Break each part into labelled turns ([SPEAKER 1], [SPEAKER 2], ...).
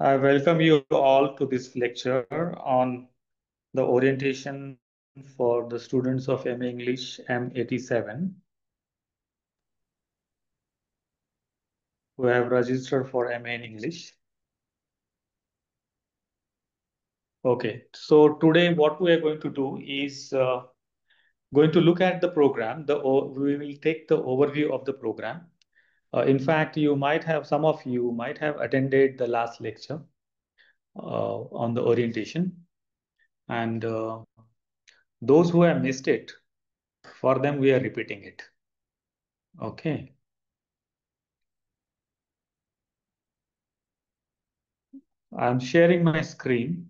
[SPEAKER 1] I welcome you all to this lecture on the orientation for the students of MA English M87 who have registered for MA in English. Okay, so today what we are going to do is going to look at the program. We will take the overview of the program. In fact, some of you might have attended the last lecture on the orientation, and those who have missed it, for them we are repeating it. Okay. I'm sharing my screen.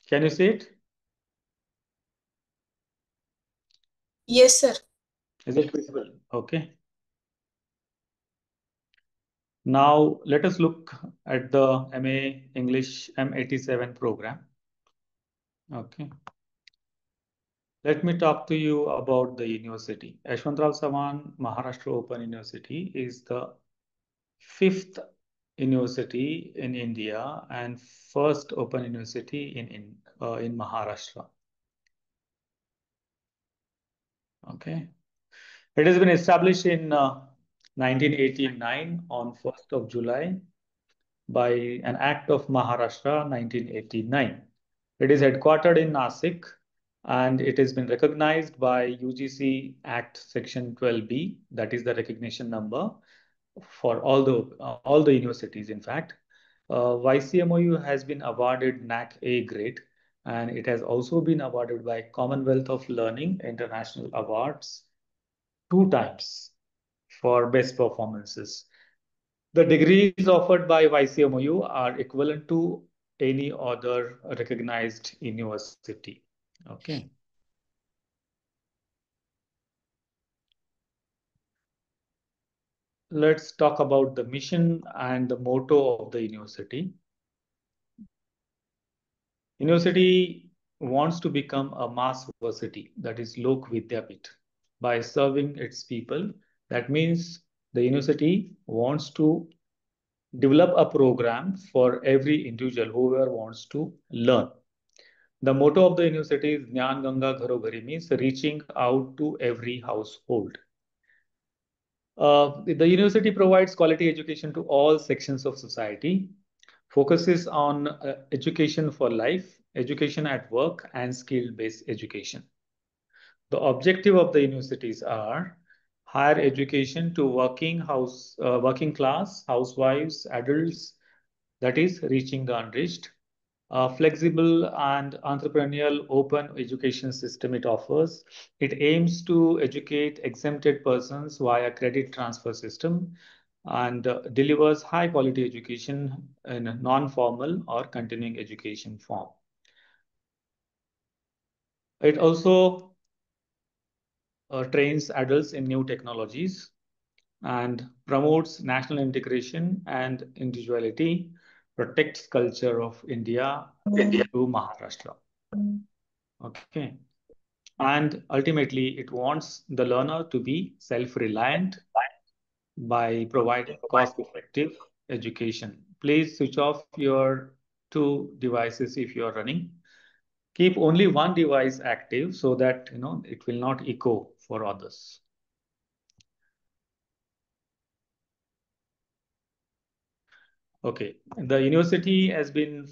[SPEAKER 1] Can you see it?
[SPEAKER 2] Yes, sir.
[SPEAKER 1] Is it visible? Okay. Now let us look at the MA English M87 program. Okay. Let me talk to you about the university. Yashwantrao Savan Maharashtra Open University is the fifth university in India and first open university in Maharashtra. Okay. It has been established in 1989 on 1st of July by an Act of Maharashtra 1989. It is headquartered in Nasik and it has been recognized by UGC Act Section 12B, that is the recognition number for all the universities, in fact. YCMOU has been awarded NAC A grade, and it has also been awarded by Commonwealth of Learning International Awards 2 times for best performances. The degrees offered by YCMOU are equivalent to any other recognized university. Okay. Let's talk about the mission and the motto of the university. University wants to become a mass varsity, that is Lok Vidyapit, by serving its people. That means the university wants to develop a program for every individual whoever wants to learn. The motto of the university is Jnana Ganga Gharo Ghari, means reaching out to every household. The university provides quality education to all sections of society, focuses on education for life, education at work, and skill-based education. The objective of the universities are higher education to working class, housewives, adults, that is reaching the unreached. A flexible and entrepreneurial open education system it offers. It aims to educate exempted persons via credit transfer system and delivers high quality education in a non-formal or continuing education form. It also trains adults in new technologies and promotes national integration and individuality, protects culture of India through Maharashtra. Okay. And ultimately, it wants the learner to be self-reliant by providing cost-effective education. Please switch off your two devices if you are running. Keep only one device active so that it will not echo for others. Okay, the university has been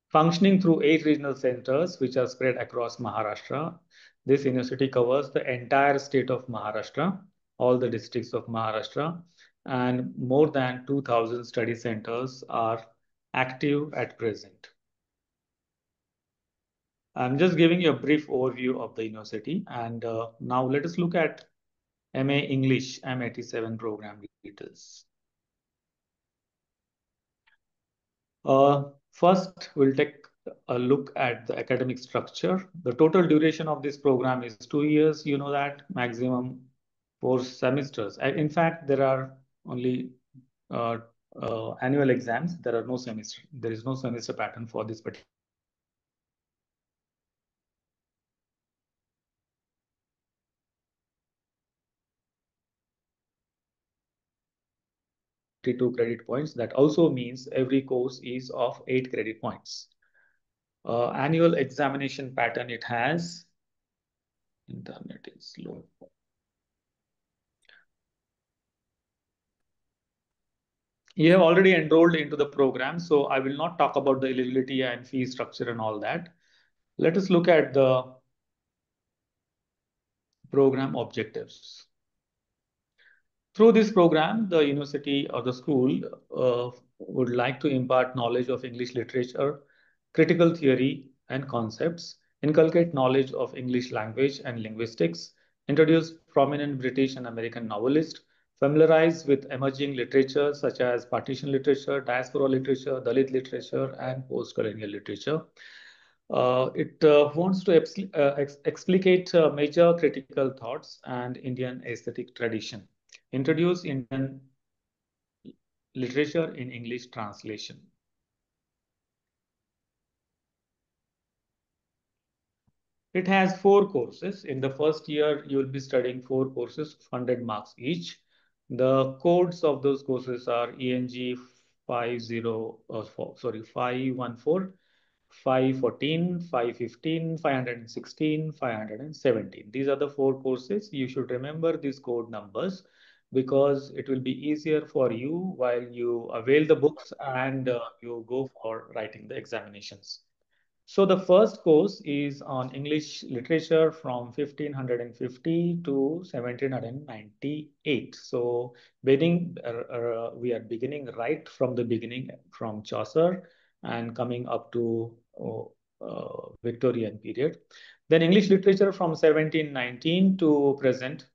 [SPEAKER 1] functioning through 8 regional centers which are spread across Maharashtra. This university covers the entire state of Maharashtra, all the districts of Maharashtra, and more than 2,000 study centers are active at present. I'm just giving you a brief overview of the university, and now let us look at MA English M87 program details. First, we'll take a look at the academic structure. The total duration of this program is 2 years. You know that maximum 4 semesters. In fact, there are only uh, annual exams. There are no semester. There is no semester pattern for this particular. 42 credit points. That also means every course is of 8 credit points. Annual examination pattern it has. Internet is slow. You have already enrolled into the program, so I will not talk about the eligibility and fee structure and all that. Let us look at the program objectives. Through this program, the university or the school would like to impart knowledge of English literature, critical theory and concepts, inculcate knowledge of English language and linguistics, introduce prominent British and American novelists, familiarize with emerging literature such as partition literature, diaspora literature, Dalit literature, and post-colonial literature. It wants to explicate major critical thoughts and Indian aesthetic tradition, introduce Indian literature in English translation. It has 4 courses. In the first year, you will be studying 4 courses, 100 marks each. The codes of those courses are ENG 514, 514, 515, 516, 517. These are the 4 courses. You should remember these code numbers because it will be easier for you while you avail the books and you go for writing the examinations. So the first course is on English literature from 1550 to 1798. So we are beginning right from the beginning from Chaucer and coming up to Victorian period. Then English literature from 1719 to present.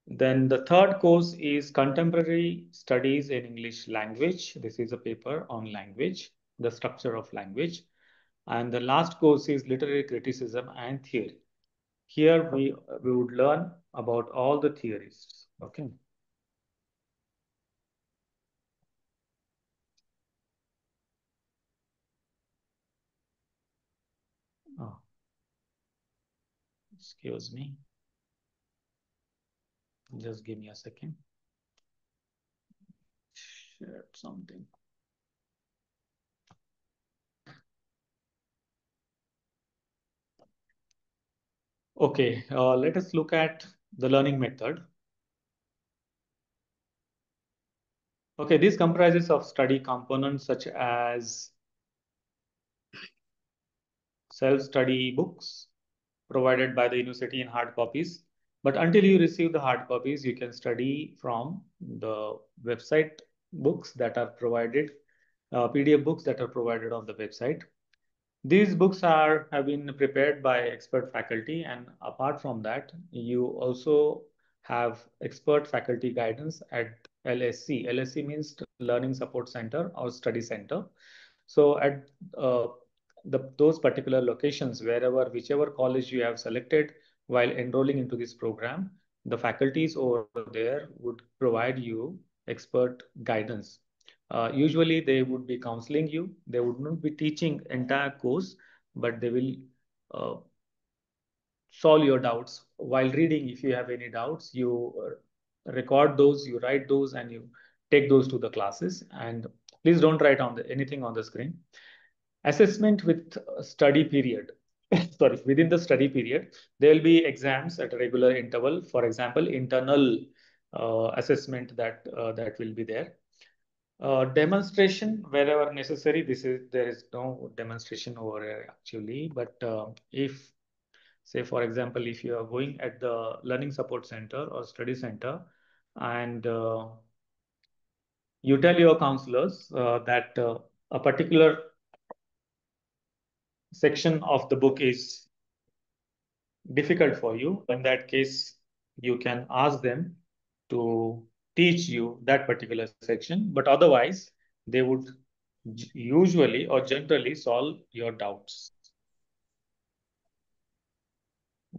[SPEAKER 1] Then the third course is contemporary studies in English language. This is a paper on language, the structure of language. And the last course is literary criticism and theory. Here we would learn about all the theories. Okay. Oh, excuse me. Just give me a second. Share something. Okay, let us look at the learning method. Okay, this comprises of study components such as self-study books provided by the university in hard copies. But until you receive the hard copies, you can study from the website books that are provided, PDF books that are provided on the website. These books have been prepared by expert faculty, and apart from that, you also have expert faculty guidance at LSC. LSC means Learning Support Center or Study Center. So at those particular locations, whichever college you have selected while enrolling into this program, the faculties over there would provide you expert guidance. Usually they would be counseling you. They would not be teaching entire course, but they will uh, solve your doubts while reading. If you have any doubts, you record those, you write those, and you take those to the classes. And please don't write anything on the screen. Assessment with study period. Sorry, within the study period, there will be exams at a regular interval. For example, internal assessment that will be there. Demonstration wherever necessary. There is no demonstration over here actually, but if say for example, if you are going at the learning support center or study center and you tell your counselors that a particular section of the book is difficult for you, in that case, you can ask them to teach you that particular section, but otherwise, they would usually or generally solve your doubts.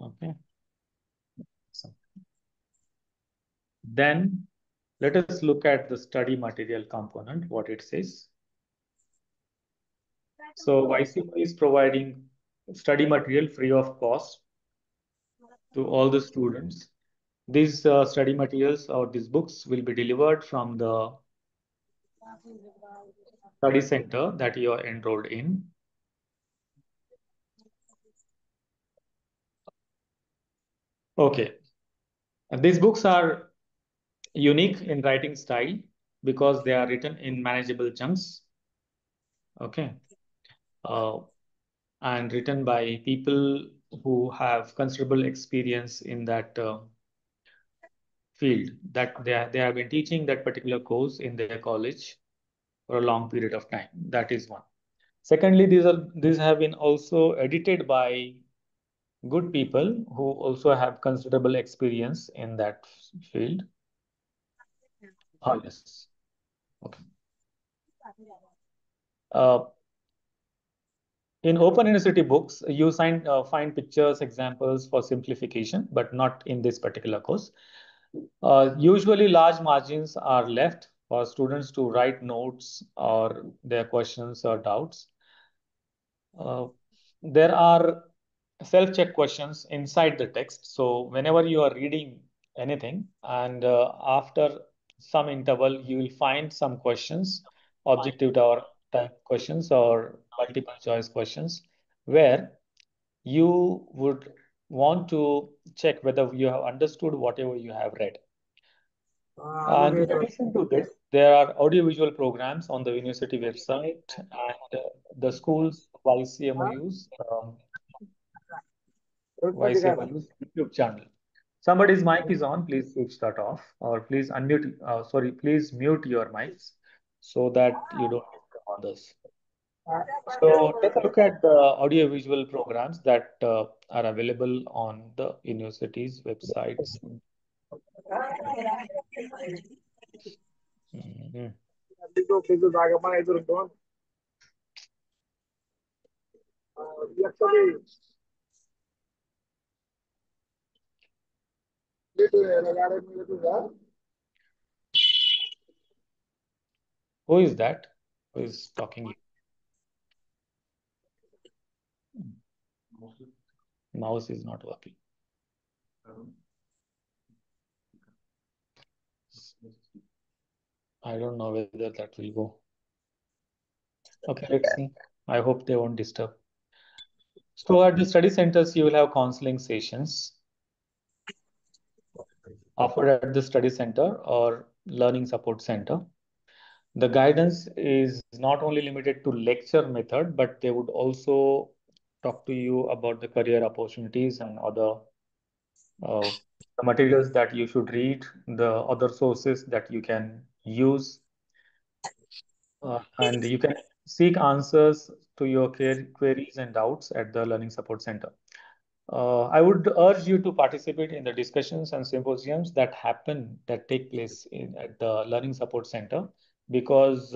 [SPEAKER 1] Okay. So then let us look at the study material component, what it says. So YCMOU is providing study material free of cost to all the students. These study materials or these books will be delivered from the study center that you are enrolled in. Okay. These books are unique in writing style because they are written in manageable chunks. Okay. Uh, and written by people who have considerable experience in that field, that they have been teaching that particular course in their college for a long period of time. That is one. Secondly, these have been also edited by good people who also have considerable experience in that field. Oh, yes. Okay. Uh, in Open University books, you find pictures, examples for simplification, but not in this particular course. Usually, large margins are left for students to write notes or their questions or doubts. Uh, there are self-check questions inside the text. So whenever you are reading anything and after some interval, you will find some questions, objective or type questions or multiple choice questions, where you would want to check whether you have understood whatever you have read. And in addition to this, there are audiovisual programs on the university website and the school's YCMOUs, YCMOU's YouTube channel. Somebody's mic is on, please switch that off, or please unmute, sorry, please mute your mics so that you don't disturb others. So take a look at the audiovisual programs that are available on the university's websites. Mhm. Who is that? Who is talking? Mouse is not working. I don't know whether that will go. Okay, let's see. I hope they won't disturb. So at the study centers, you will have counseling sessions offered at the study center or learning support center. The guidance is not only limited to lecture method, but they would also talk to you about the career opportunities and other uh, the materials that you should read, the other sources that you can use, and you can seek answers to your queries and doubts at the Learning Support Center. I would urge you to participate in the discussions and symposiums that take place at the Learning Support Center because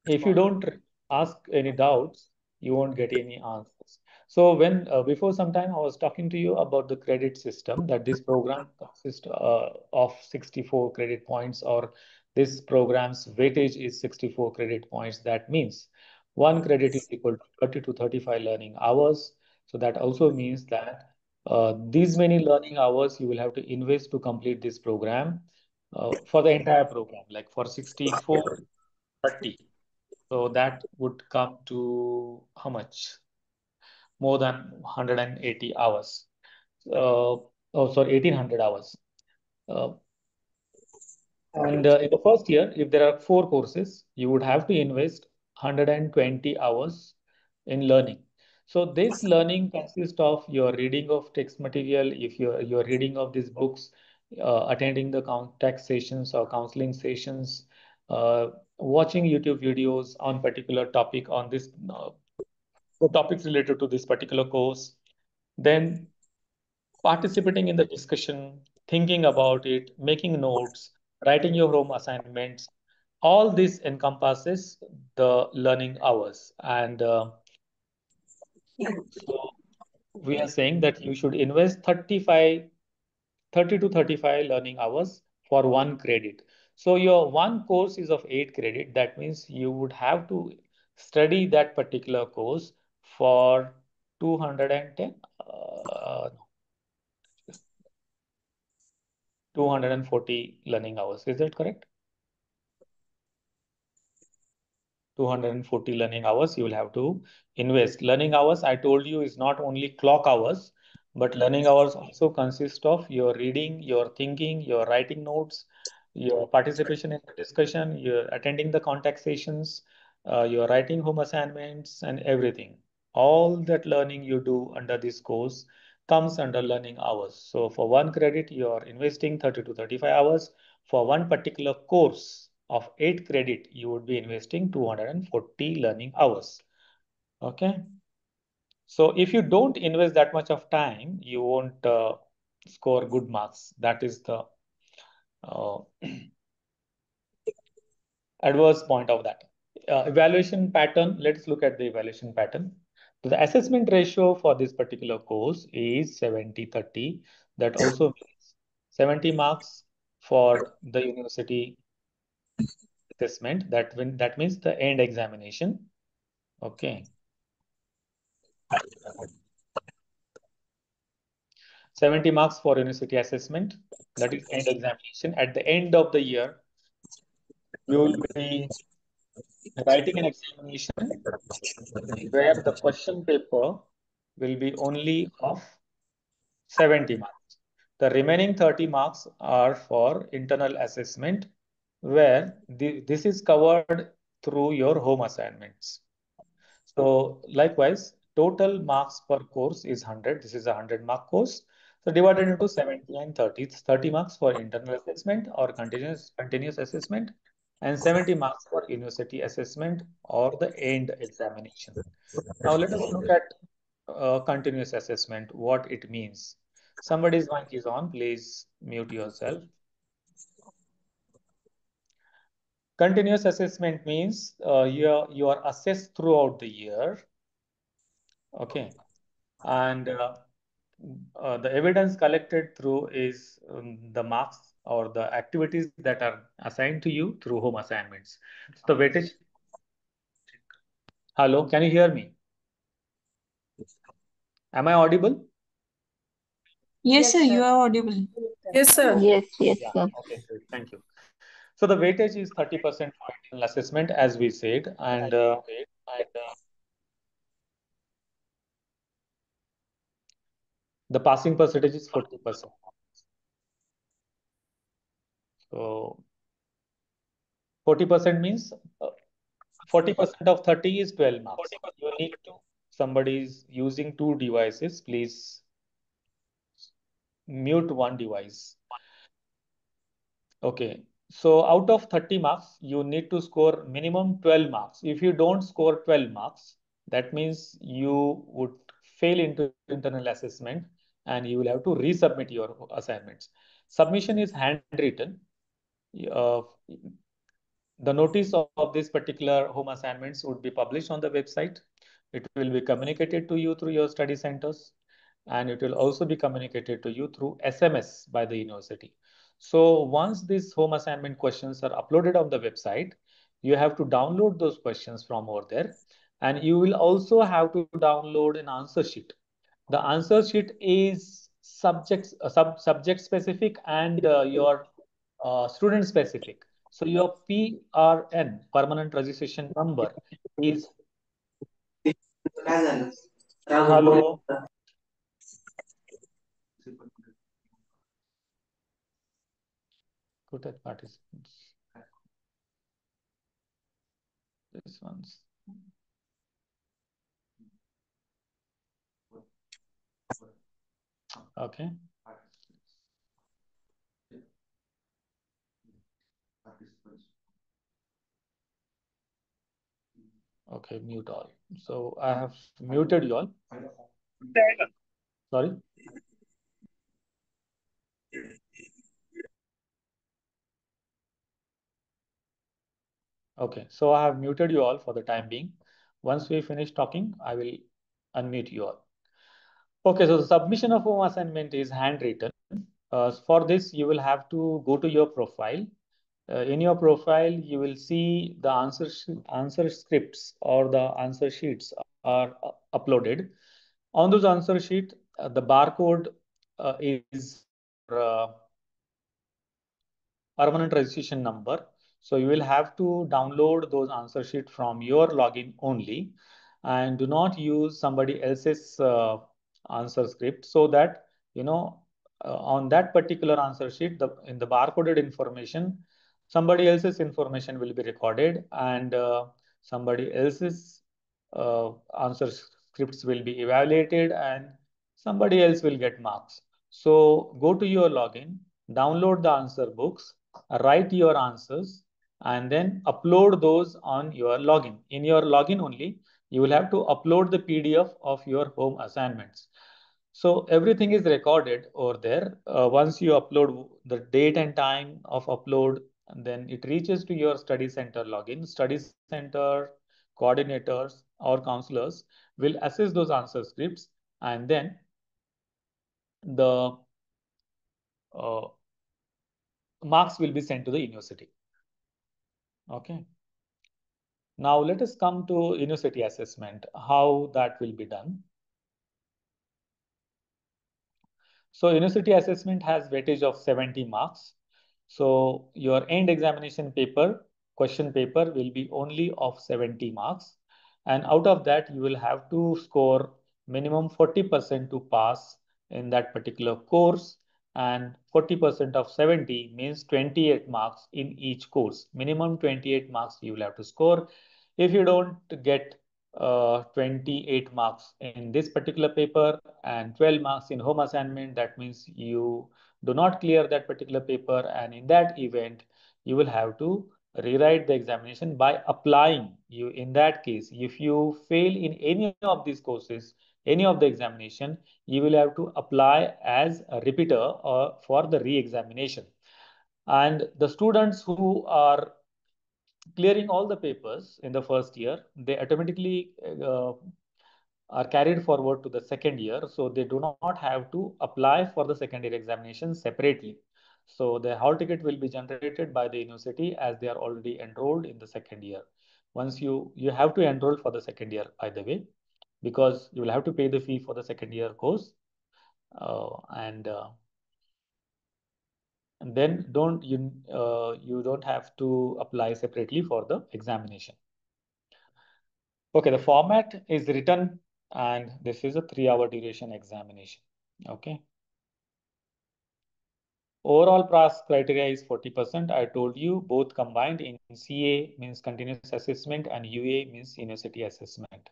[SPEAKER 1] if you don't ask any doubts, you won't get any answers. So when before some time I was talking to you about the credit system, that this program consists of 64 credit points, or this program's weightage is 64 credit points. That means one credit is equal to 30 to 35 learning hours. So that also means that these many learning hours you will have to invest to complete this program for the entire program, like for 64, 30. So that would come to how much? More than 180 hours. Oh, sorry, 1800 hours. Uh, and in the first year, if there are four courses, you would have to invest 120 hours in learning. So this learning consists of your reading of text material, if you're reading of these books, attending the contact sessions or counseling sessions, watching YouTube videos on particular topic on this the topics related to this particular course, then participating in the discussion, thinking about it, making notes, writing your home assignments, all this encompasses the learning hours. And so we are saying that you should invest 30 to 35 learning hours for one credit. So your one course is of 8 credit. That means you would have to study that particular course for 210, 240 learning hours. Is that correct? 240 learning hours you will have to invest. Learning hours, I told you, is not only clock hours, but learning hours also consist of your reading, your thinking, your writing notes, your participation in the discussion, your attending the contact sessions, your writing home assignments, and everything. All that learning you do under this course comes under learning hours. So for one credit, you are investing 30 to 35 hours. For one particular course of 8 credit, you would be investing 240 learning hours. Okay. So if you don't invest that much of time, you won't score good marks. That is the uh, adverse point of that. Evaluation pattern, let's look at the evaluation pattern. So the assessment ratio for this particular course is 70-30. That also means 70 marks for the university assessment. That means the end examination. Okay. 70 marks for university assessment. That is end examination. At the end of the year, you will be writing an examination where the question paper will be only of 70 marks. The remaining 30 marks are for internal assessment, where this is covered through your home assignments. So likewise, total marks per course is 100. This is a 100-mark course. So divided into 70 and 30. It's 30 marks for internal assessment or continuous assessment, and 70 marks for university assessment or the end examination. Now let us look at continuous assessment, what it means. Somebody's mic is on, please mute yourself. Continuous assessment means you are assessed throughout the year. Okay. And the evidence collected through is the marks or the activities that are assigned to you through home assignments. So the weightage. Hello, can you hear me? Am I audible?
[SPEAKER 2] Yes, sir, you are audible.
[SPEAKER 3] Yes, sir.
[SPEAKER 4] Yes, yes,
[SPEAKER 1] Yeah.
[SPEAKER 4] sir.
[SPEAKER 1] Okay, great. Thank you. So the weightage is 30% for internal assessment, as we said, and the passing percentage is 40%. So 40% means 40% of 30 is 12 marks. You need to, somebody is using two devices, please mute one device. Okay. So out of 30 marks, you need to score minimum 12 marks. If you don't score 12 marks, that means you would fail into internal assessment and you will have to resubmit your assignments. Submission is handwritten. Uh, the notice of this particular home assignments would be published on the website. It will be communicated to you through your study centers, and it will also be communicated to you through SMS by the university. So once these home assignment questions are uploaded on the website, you have to download those questions from over there, and you will also have to download an answer sheet. The answer sheet is subject specific and your student specific. So your PRN, permanent registration number, is hello. Good at participants. This one's okay. Okay, mute all. So I have muted you all. Sorry. Okay, so I have muted you all for the time being. Once we finish talking, I will unmute you all. Okay, so the submission of home assignment is handwritten. For this, you will have to go to your profile. In your profile, you will see the answer scripts or the answer sheets are uploaded. On those answer sheet, the barcode is your permanent registration number. So you will have to download those answer sheet from your login only, and do not use somebody else's answer script, so that on that particular answer sheet, in the barcoded information, somebody else's information will be recorded, and somebody else's answer scripts will be evaluated, and somebody else will get marks. So go to your login, download the answer books, write your answers, and then upload those on your login. In your login only, you will have to upload the PDF of your home assignments. So everything is recorded over there. Once you upload the date and time of upload, and then it reaches to your study center login. Study center coordinators or counselors will assess those answer scripts, and then the uh, marks will be sent to the university. Okay. Now let us come to university assessment, how that will be done. So university assessment has weightage of 70 marks. So your end examination paper, question paper will be only of 70 marks. And out of that, you will have to score minimum 40% to pass in that particular course. And 40% of 70 means 28 marks in each course. Minimum 28 marks you will have to score. If you don't get 28 marks in this particular paper and 12 marks in home assignment, that means you do not clear that particular paper, and in that event you will have to rewrite the examination by applying. You, in that case, if you fail in any of these courses, any of the examination, you will have to apply as a repeater or for the re-examination. And the students who are clearing all the papers in the first year, they automatically are carried forward to the second year. So they do not have to apply for the second year examination separately. So the hall ticket will be generated by the university as they are already enrolled in the second year. Once you have to enroll for the second year, by the way, because you will have to pay the fee for the second year course. And then you don't have to apply separately for the examination. Okay, the format is written, and this is a 3-hour duration examination. Okay. Overall pass criteria is 40%. I told you both combined in CA means continuous assessment and UA means university assessment.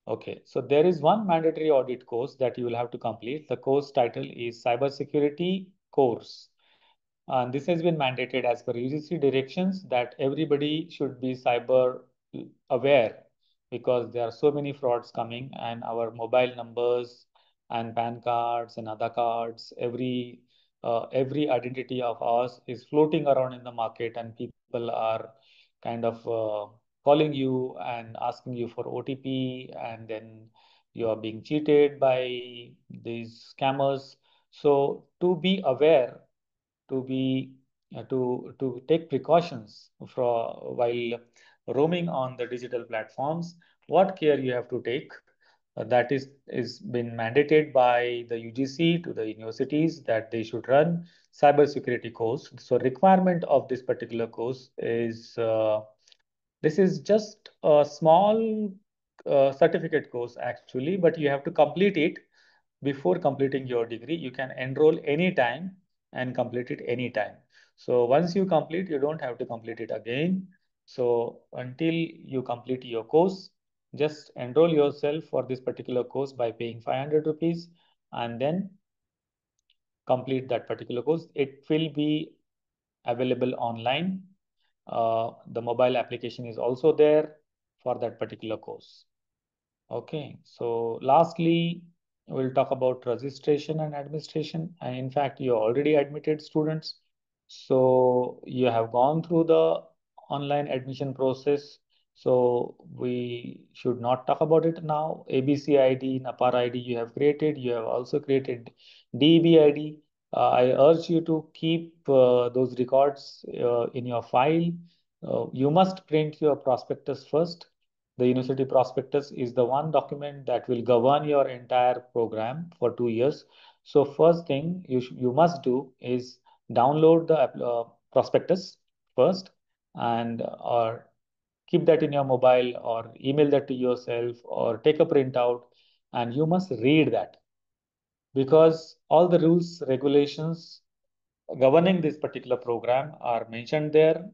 [SPEAKER 1] Okay, so there is one mandatory audit course that you will have to complete. The course title is Cybersecurity Course. And this has been mandated as per UGC directions that everybody should be cyber aware, because there are so many frauds coming, and our mobile numbers and PAN cards and other cards, every identity of ours is floating around in the market, and people are kind of calling you and asking you for OTP, and then you are being cheated by these scammers. So to be aware, to be to take precautions while roaming on the digital platforms, what care you have to take, that is been mandated by the UGC to the universities, that they should run cybersecurity course. So requirement of this particular course is this is just a small certificate course actually, but you have to complete it before completing your degree. You can enroll anytime and complete it anytime. So once you complete, you don't have to complete it again. So until you complete your course, just enroll yourself for this particular course by paying 500 rupees, and then complete that particular course. It will be available online. The mobile application is also there for that particular course. Okay, so lastly, we'll talk about registration and administration. And in fact, you're already admitted students. So you have gone through the online admission process. So we should not talk about it now. ABC ID, NAPAR ID you have created. You have also created DEB ID. I urge you to keep those records in your file. You must print your prospectus first. The university prospectus is the one document that will govern your entire program for 2 years. So first thing you must do is download the prospectus first, and or keep that in your mobile or email that to yourself or take a printout, and you must read that, because all the rules, regulations governing this particular program are mentioned there.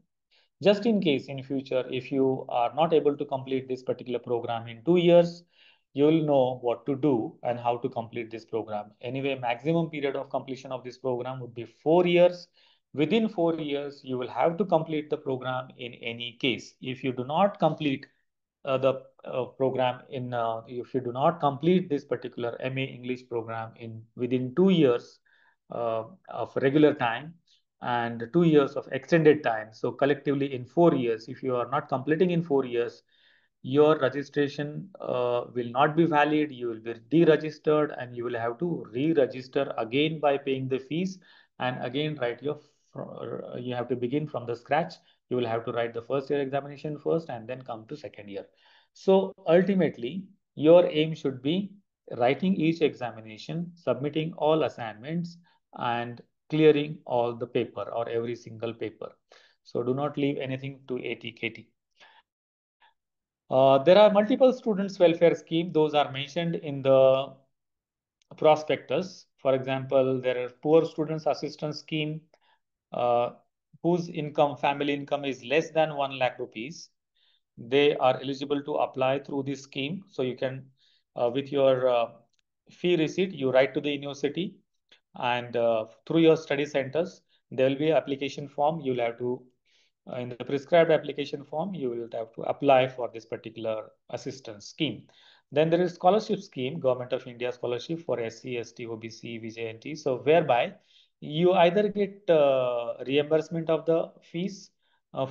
[SPEAKER 1] Just in case in future, if you are not able to complete this particular program in 2 years, you will know what to do and how to complete this program. Anyway, maximum period of completion of this program would be 4 years. Within 4 years, you will have to complete the program in any case. If you do not complete the program in if you do not complete this particular MA English program in within 2 years of regular time and 2 years of extended time, so collectively in 4 years, if you are not completing in 4 years, your registration will not be valid. You will be deregistered and you will have to re-register again by paying the fees, and again write your you have to begin from the scratch. You will have to write the first year examination first and then come to second year. So ultimately, your aim should be writing each examination, submitting all assignments, and clearing all the paper or every single paper. So do not leave anything to ATKT. There are multiple students welfare scheme. Those are mentioned in the prospectus. For example, there are poor students assistance scheme, uh, whose income, family income is less than 1 lakh rupees. They are eligible to apply through this scheme. So you can, with your fee receipt, you write to the university, and through your study centers, there will be an application form. You'll have to, in the prescribed application form, you will have to apply for this particular assistance scheme. Then there is scholarship scheme, Government of India scholarship for SC, ST, OBC, VJNT. So whereby you either get reimbursement of the fees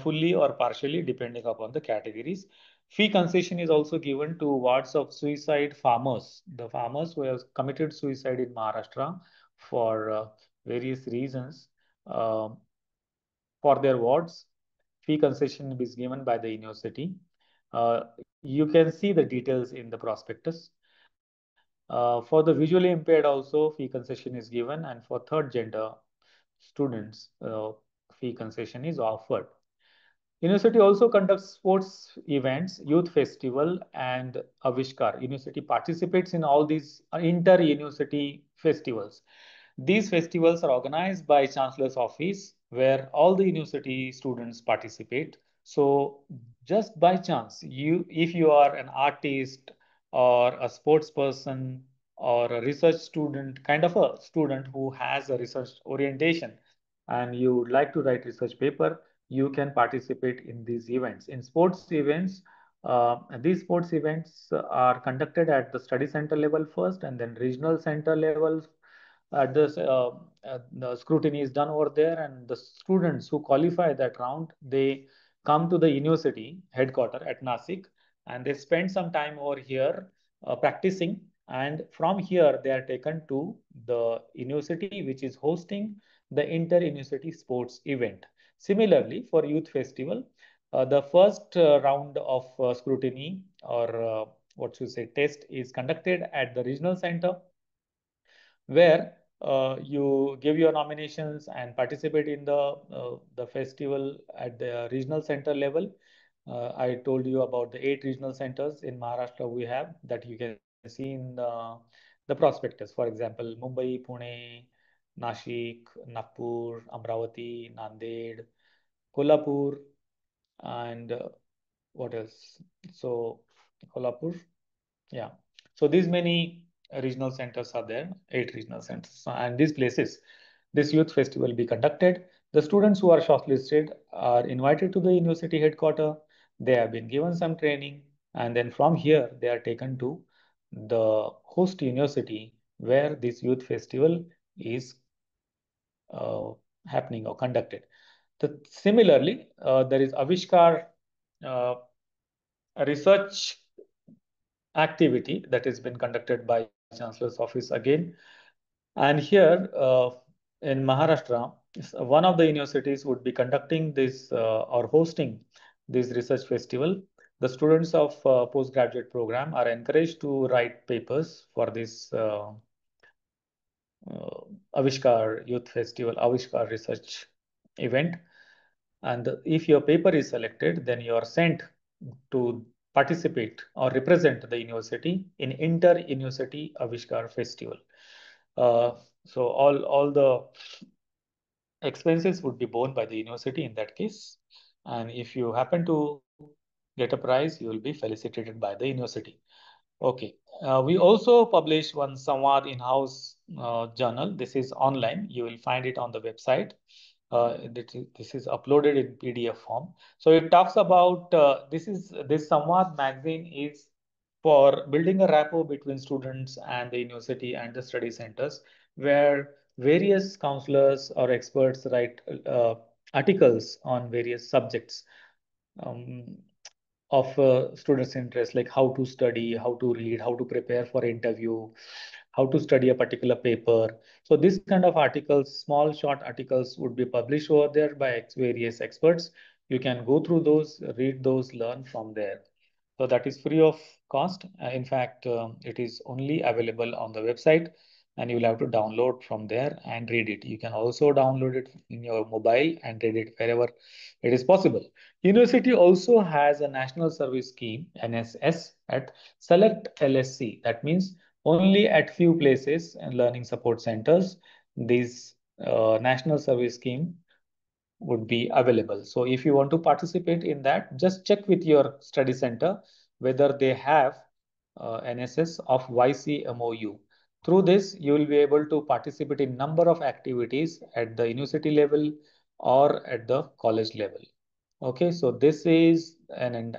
[SPEAKER 1] fully or partially, depending upon the categories. Fee concession is also given to wards of suicide farmers, the farmers who have committed suicide in Maharashtra for various reasons. Um for their wards, fee concession is given by the university. You can see the details in the prospectus. For the visually impaired also, fee concession is given, and for third gender students, fee concession is offered. University also conducts sports events, youth festival, and Avishkar. University participates in all these inter-university festivals. These festivals are organized by Chancellor's office, where all the university students participate. So, just by chance, if you are an artist or a sports person or a research student, kind of a student who has a research orientation, and you would like to write research paper, you can participate in these events. In sports events, these sports events are conducted at the study center level first, and then regional center level. At this, the scrutiny is done over there, and the students who qualify that round, they come to the university headquarter at Nasik, and they spend some time over here practicing. And from here, they are taken to the university, which is hosting the inter-university sports event. Similarly, for youth festival, the first round of scrutiny, or what should say, test, is conducted at the regional center, where you give your nominations and participate in the festival at the regional center level. I told you about the 8 regional centers in Maharashtra we have, that you can see in the prospectus. For example, Mumbai, Pune, Nashik, Nagpur, Amravati, Nanded, Kolhapur, and what else? So Kolhapur, yeah. So these many regional centers are there, 8 regional centers. And these places, this youth festival will be conducted. The students who are shortlisted are invited to the university headquarters. They have been given some training, and then from here they are taken to the host university where this youth festival is uh, happening or conducted. Similarly, there is Avishkar uh, research activity that has been conducted by Chancellor's office again. And here in Maharashtra, one of the universities would be conducting this or hosting this research festival. The students of postgraduate program are encouraged to write papers for this uh, Avishkar Youth Festival, Avishkar Research event. And if your paper is selected, then you are sent to participate or represent the university in Inter-University Avishkar Festival. Uh, so all the expenses would be borne by the university in that case. And if you happen to get a prize, you will be felicitated by the university. Okay. We also publish one Samvad in-house journal. This is online. You will find it on the website. This is uploaded in PDF form. So it talks about this Samvad magazine is for building a rapport between students and the university and the study centers, where various counselors or experts write articles on various subjects. Um, of students' interest, like how to study, how to read, how to prepare for interview, how to study a particular paper. So this kind of articles, small short articles, would be published over there by various experts. You can go through those, read those, learn from there. So that is free of cost. In fact, it is only available on the website, and you will have to download from there and read it. You can also download it in your mobile and read it wherever it is possible. University also has a National Service Scheme (NSS) at select LSC. That means only at few places and learning support centers this National Service Scheme would be available. So if you want to participate in that, just check with your study center whether they have NSS of YCMOU. Through this, you will be able to participate in number of activities at the university level or at the college level. Okay, so this is an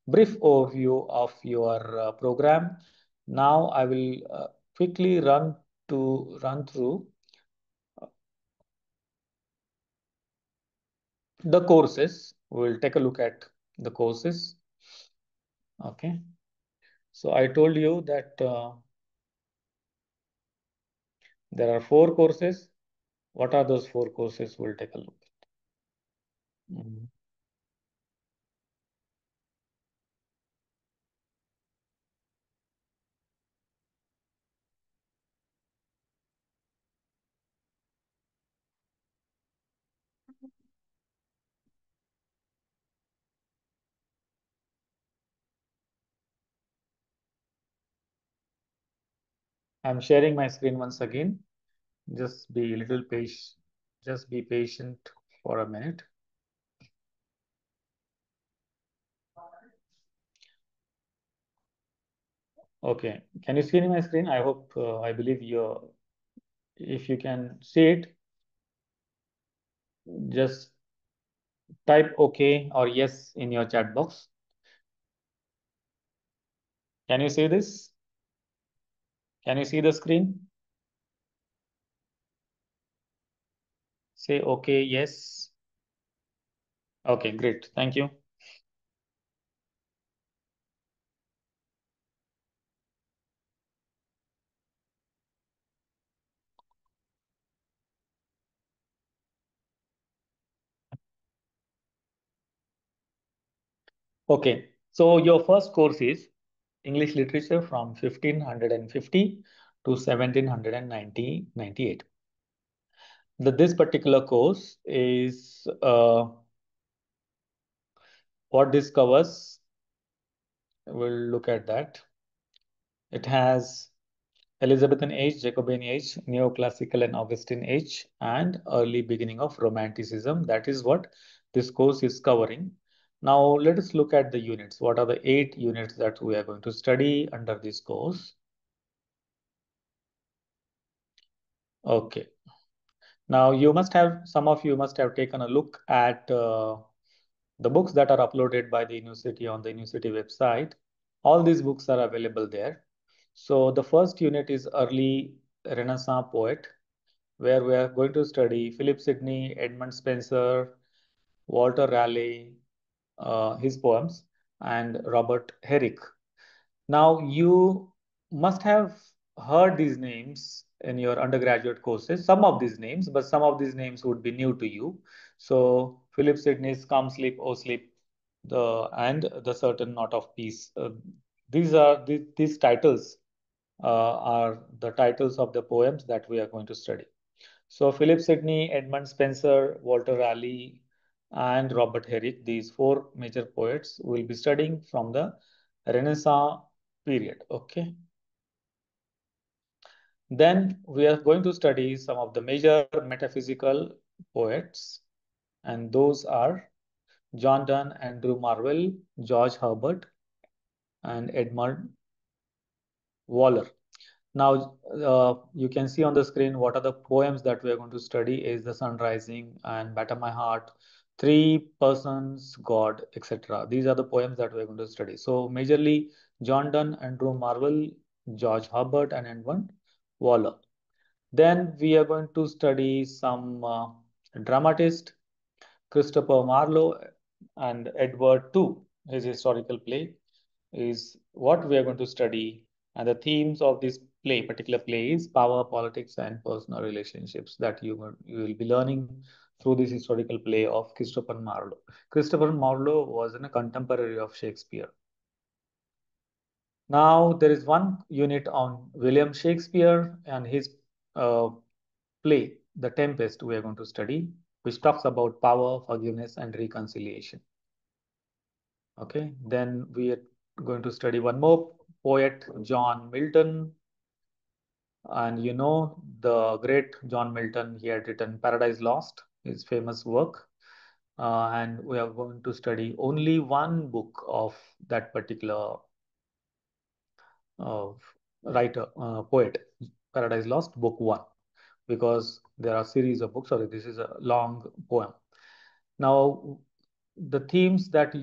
[SPEAKER 1] brief overview of your program. Now I will quickly run through the courses. We'll take a look at the courses. Okay, so I told you that there are four courses. What are those four courses? We'll take a look. Mhm. I'm sharing my screen once again. Just be a little patient. Just be patient for a minute. Okay, can you see my screen? I hope, I believe if you can see it, just type OK or yes in your chat box. Can you see this? Can you see the screen? Say OK, yes. Okay, great. Thank you. Okay, so your first course is English literature from 1550 to 1798. This particular course is what this covers. We'll look at that. It has Elizabethan age, Jacobean age, Neoclassical and Augustan age, and early beginning of Romanticism. That is what this course is covering. Now, let us look at the units. What are the 8 units that we are going to study under this course? Okay. Now, some of you must have taken a look at the books that are uploaded by the university on the university website. All these books are available there. So the first unit is Early Renaissance Poet, where we are going to study Philip Sidney, Edmund Spenser, Walter Raleigh, his poems, and Robert Herrick. Now, you must have heard these names in your undergraduate courses, some of these names, but some of these names would be new to you. So, Philip Sidney's Come Sleep, Oh Sleep, the Certain Knot of Peace. These titles are the titles of the poems that we are going to study. So Philip Sidney, Edmund Spenser, Walter Raleigh, and Robert Herrick. These four major poets will be studying from the Renaissance period. Okay. Then we are going to study some of the major metaphysical poets, and those are John Donne, Andrew Marvell, George Herbert, and Edmund Waller. Now, you can see on the screen what are the poems that we are going to study is The Sun Rising and Batter My Heart, Three Persons, God, etc. These are the poems that we are going to study. So, majorly John Donne, Andrew Marvell, George Herbert, and Edmund Waller. Then we are going to study some dramatist, Christopher Marlowe and Edward II, his historical play is what we are going to study. And the themes of this particular play, is power, politics, and personal relationships that you will be learning through this historical play of Christopher Marlowe. Christopher Marlowe was a contemporary of Shakespeare. Now, there is one unit on William Shakespeare and his uh, play, The Tempest, we are going to study, which talks about power, forgiveness, and reconciliation. Okay, then we are going to study one more poet, John Milton. And you know, the great John Milton, he had written Paradise Lost, his famous work. And we are going to study only one book of that particular uh, writer, poet, Paradise Lost, book one, because there are series of books. Sorry, this is a long poem. Now, the themes that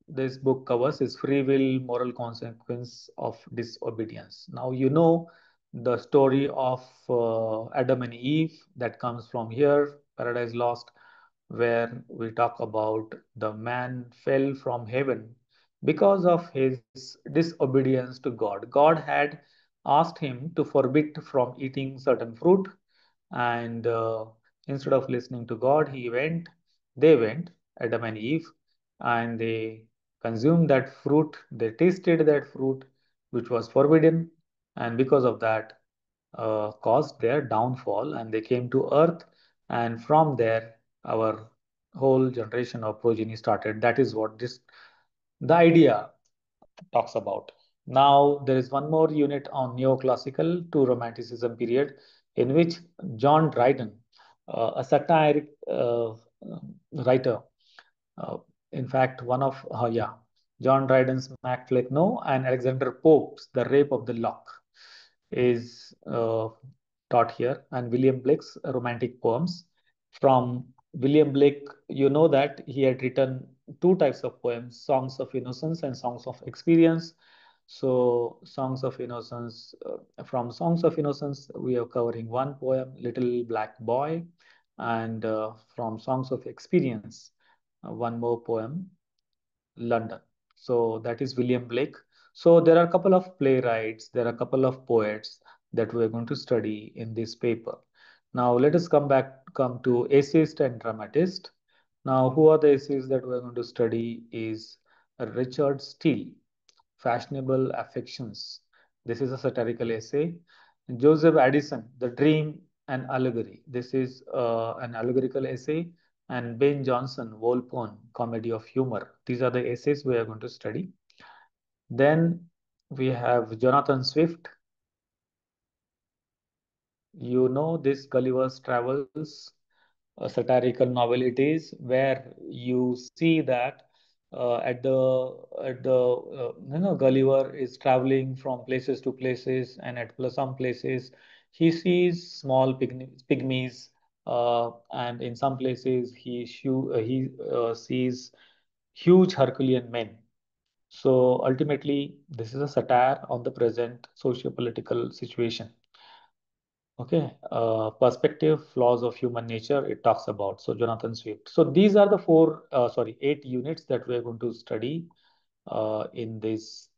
[SPEAKER 1] this book covers is free will, moral consequence of disobedience. Now, you know the story of Adam and Eve that comes from here, Paradise Lost, where we talk about the man fell from heaven because of his disobedience to God. God had asked him to forbid from eating certain fruit, and instead of listening to God, they went, Adam and Eve, and they consumed that fruit, they tasted that fruit which was forbidden, and because of that, caused their downfall, and they came to earth, and from there, our whole generation of progeny started. That is what the idea talks about. Now, there is one more unit on neoclassical to romanticism period, in which John Dryden, a satiric writer, uh, in fact, John Dryden's Macflecknoe and Alexander Pope's The Rape of the Lock is taught here, and William Blake's romantic poems. From William Blake, you know that he had written two types of poems, Songs of Innocence and Songs of Experience. So, from Songs of Innocence, we are covering one poem, Little Black Boy, and from Songs of Experience, one more poem, London. So that is William Blake. So there are a couple of playwrights, there are a couple of poets that we're going to study in this paper. Now let us come to essayist and dramatist. Now, who are the essayists that we're going to study is Richard Steele, Fashionable Affections. This is a satirical essay. Joseph Addison, The Dream and Allegory. This is an allegorical essay. And Ben Jonson, Volpone, Comedy of Humor. These are the essays we are going to study. Then we have Jonathan Swift. You know this Gulliver's Travels, a satirical novel it is, where you see that Gulliver is traveling from places to places, and at some places he sees small pygmies, and in some places he sees huge Herculean men. So ultimately, this is a satire on the present socio-political situation. Okay, perspective, flaws of human nature, it talks about. So, Jonathan Swift. So, these are the eight units that we're going to study in this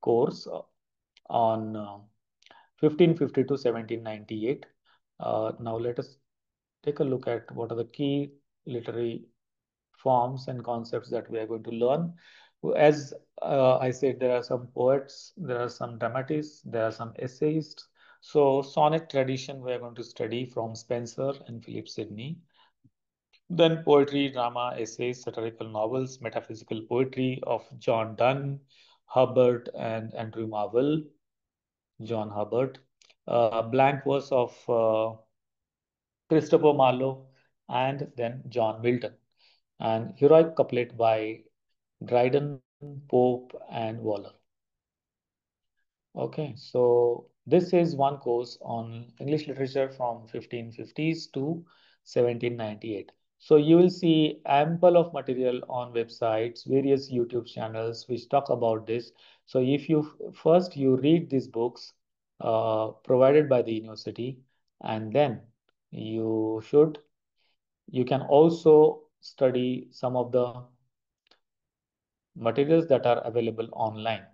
[SPEAKER 1] course on 1550 to 1798. Now, let us take a look at what are the key literary forms and concepts that we are going to learn. As I said, there are some poets, there are some dramatists, there are some essayists. So, sonnet tradition we are going to study from Spenser and Philip Sidney. Then poetry, drama, essays, satirical novels, metaphysical poetry of John Donne, Hubbard, and Andrew Marvell, John Hubbard, blank verse of Christopher Marlowe, and then John Milton, and heroic couplet by Dryden, Pope, and Waller. Okay, so this is one course on English literature from 1550s to 1798. So you will see ample of material on websites, various YouTube channels which talk about this. So if you first you read these books provided by the university, and then you should you can also study some of the materials that are available online.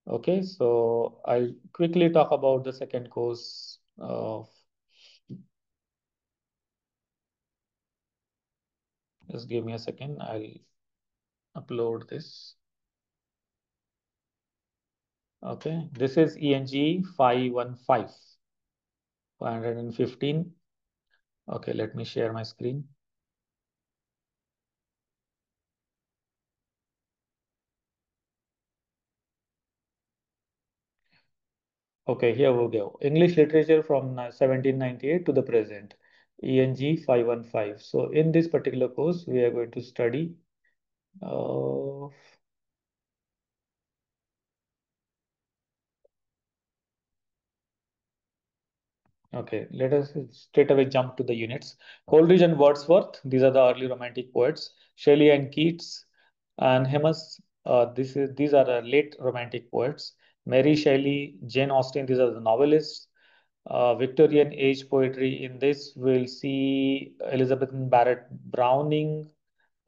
[SPEAKER 1] Okay, so I'll quickly talk about the second course. Just give me a second. I'll upload this. Okay, this is ENG 515, 515. Okay, let me share my screen. Okay, here we go. English literature from 1798 to the present, ENG 515. So in this particular course, we are going to study uh, okay, let us straight away jump to the units. Coleridge and Wordsworth, these are the early romantic poets. Shelley and Keats and Hemus, these are the late romantic poets. Mary Shelley, Jane Austen, these are the novelists. Victorian age poetry, in this we'll see Elizabeth Barrett Browning,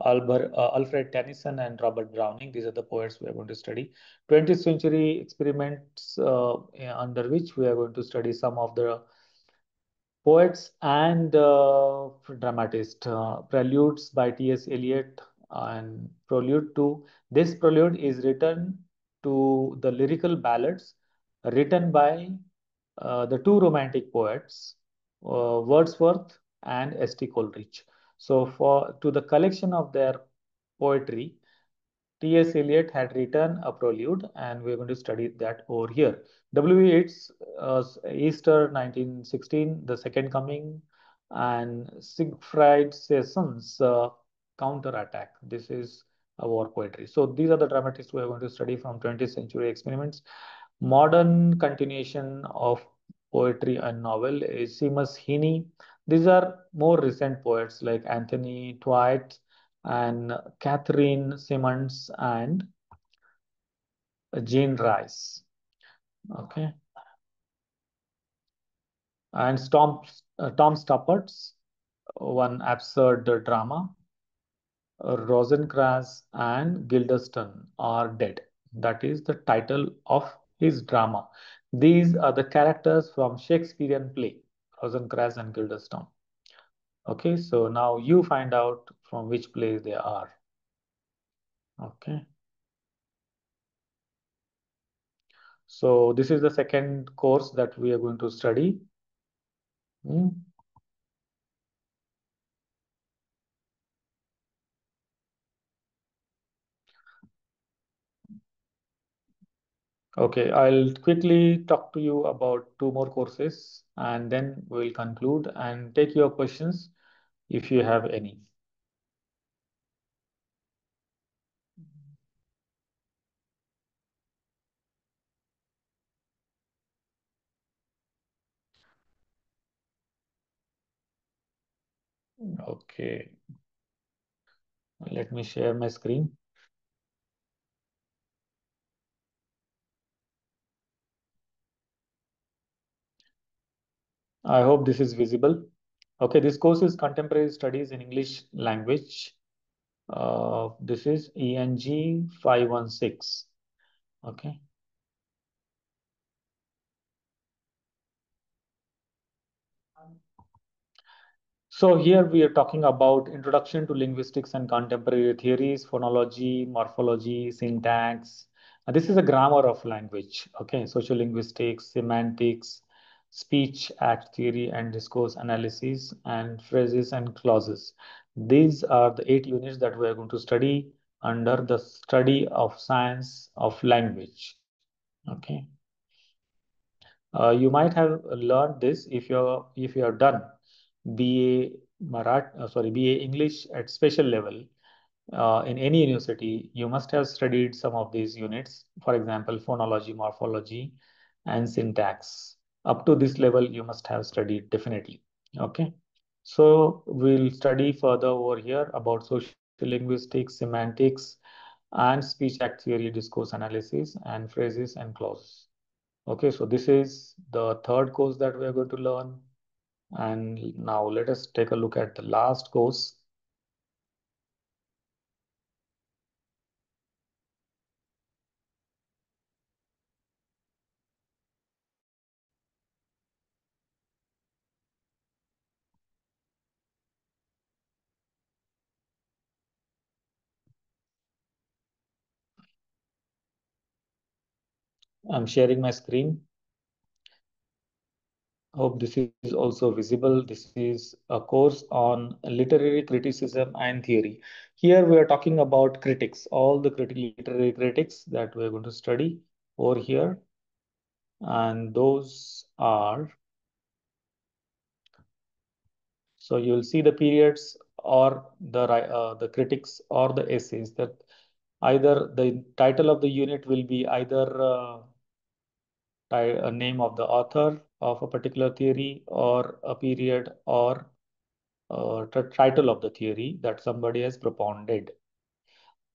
[SPEAKER 1] Alfred Tennyson, and Robert Browning. These are the poets we are going to study. 20th century experiments under which we are going to study some of the poets and dramatists. Preludes by T.S. Eliot and Prelude to this prelude is written to the lyrical ballads written by the two romantic poets, Wordsworth and S.T. Coleridge. So for to the collection of their poetry, T.S. Eliot had written a prelude, and we're going to study that over here. W. Yeats, Easter 1916, The Second Coming, and Siegfried Sassoon's Counterattack. This is a war poetry. So these are the dramatists we are going to study from 20th century experiments. Modern continuation of poetry and novel is Seamus Heaney. These are more recent poets like Anthony Twite and Catherine Simmons and Jean Rice. Okay, and Tom Stoppart's one absurd drama, Rosencrantz and Guildenstern are dead. That is the title of his drama. These are the characters from Shakespearean play, Rosencrantz and Guildenstern. Okay, so now you find out from which play they are. Okay, so this is the second course that we are going to study. Hmm. Okay, I'll quickly talk to you about two more courses and then we'll conclude and take your questions if you have any. Okay, let me share my screen. I hope this is visible. Okay, this course is Contemporary Studies in English Language. This is ENG 516. Okay. So here we are talking about introduction to linguistics and contemporary theories, phonology, morphology, syntax. This is a grammar of language. Okay, sociolinguistics, semantics, speech act theory and discourse analysis, and phrases and clauses. These are the 8 units that we are going to study under the study of science of language. Okay. You might have learned this if you have done BA English at special level in any university. You must have studied some of these units. For example, phonology, morphology, and syntax. Up to this level, you must have studied definitely. Okay. So we'll study further over here about social linguistics, semantics, and speech act theory, discourse analysis, and phrases and clauses. Okay, so this is the third course that we are going to learn. And now let us take a look at the last course. I'm sharing my screen. Hope this is also visible. This is a course on literary criticism and theory. Here we are talking about critics, all the literary critics that we're going to study over here. And those are, so you'll see the periods or the critics or the essays that either the title of the unit will be either a name of the author of a particular theory or a period or the title of the theory that somebody has propounded.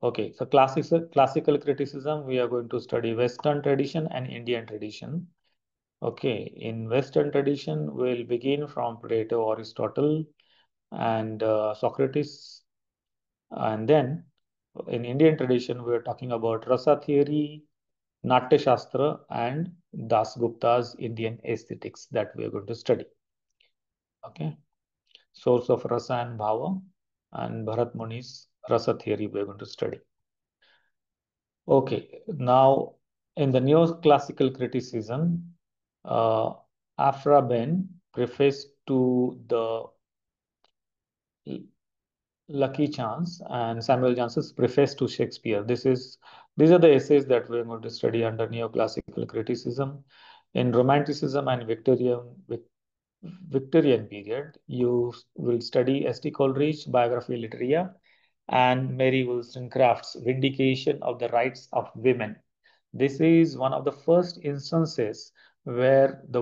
[SPEAKER 1] Okay, so classical criticism, we are going to study Western tradition and Indian tradition. Okay, in Western tradition, we'll begin from Plato, Aristotle, and Socrates. And then in Indian tradition, we're talking about Rasa theory, Natya Shastra, and Das Gupta's Indian aesthetics that we are going to study. Okay, source of Rasa and Bhava, and Bharat Muni's Rasa theory we are going to study. Okay, now in the neoclassical criticism, uh, Afra Ben preface to the Lucky Chance and Samuel Johnson's preface to Shakespeare. These are the essays that we're going to study under neoclassical criticism. In Romanticism and Victorian period, you will study S.T. Coleridge, Biography Literaria, and Mary Wollstonecraft's Vindication of the Rights of Women. This is one of the first instances where the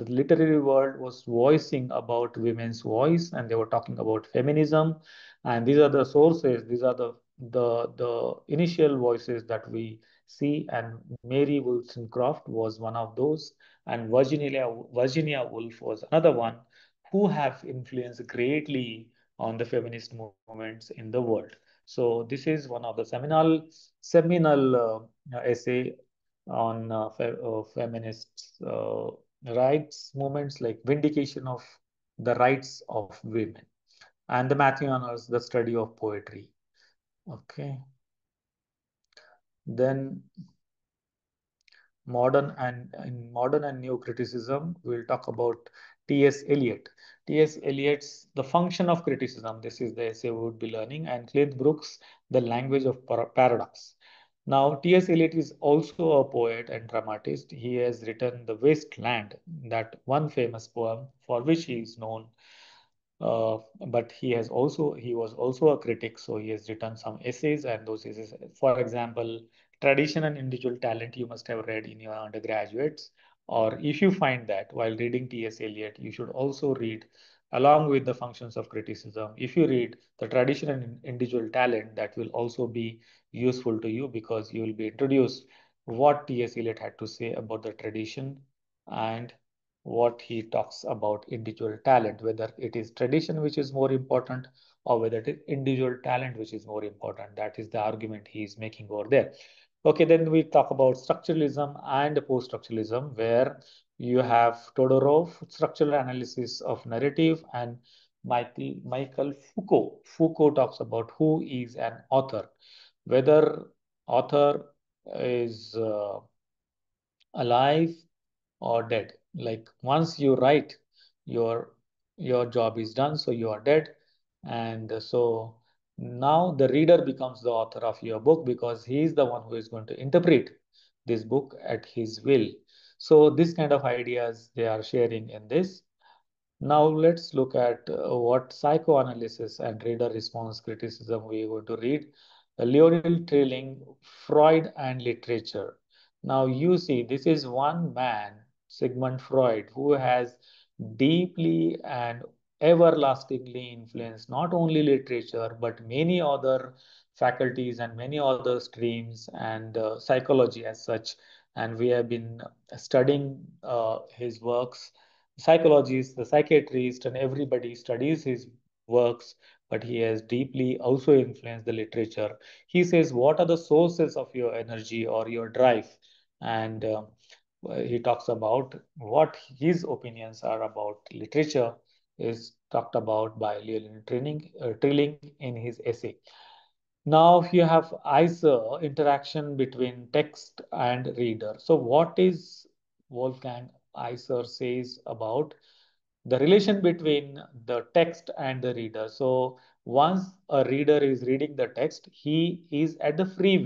[SPEAKER 1] literary world, was voicing about women's voice, and they were talking about feminism. And these are the sources, these are the initial voices that we see. And Mary Wollstonecraft was one of those, and Virginia Woolf was another one who have influenced greatly on the feminist movements in the world. So this is one of the seminal essay on feminist rights movements, like vindication of the rights of women, and the Matthew honors the study of poetry. Okay, then modern and new criticism, we'll talk about T.S. Eliot. T.S. Eliot's The Function of Criticism. This is the essay we would be learning, and Clint Brooks, The Language of Paradox. Now, T.S. Eliot is also a poet and dramatist. He has written The Waste Land, that one famous poem for which he is known. But he was also a critic, so he has written some essays, and those essays, for example, Tradition and Individual Talent, you must have read in your undergraduates. Or if you find that while reading T.S. Eliot, you should also read, along with the functions of criticism, if you read the Tradition and Individual Talent, that will also be useful to you, because you will be introduced what T.S. Eliot had to say about the tradition, and what he talks about individual talent, whether it is tradition which is more important, or whether it is individual talent which is more important. That is the argument he is making over there. Okay, then we talk about structuralism and post-structuralism, where you have Todorov, structural analysis of narrative, and Michael Foucault. Foucault talks about who is an author, whether author is alive or dead. Like once you write, your your job is done, so you are dead. And so now the reader becomes the author of your book because he is the one who is going to interpret this book at his will. So this kind of ideas they are sharing in this. Now let's look at what psychoanalysis and reader response criticism we are going to read. Lionel Trilling, Freud and literature. Now you see, this is one man, Sigmund Freud, who has deeply and everlastingly influenced not only literature but many other faculties and many other streams and psychology as such. And we have been studying his works. Psychologists, the psychiatrist, and everybody studies his works, but he has deeply also influenced the literature. He says, what are the sources of your energy or your drive? And he talks about what his opinions are about literature is talked about by Trilling in his essay. Now you have ISA interaction between text and reader. So what is Wolfgang Iser says about the relation between the text and the reader? So once a reader is reading the text, he is at the free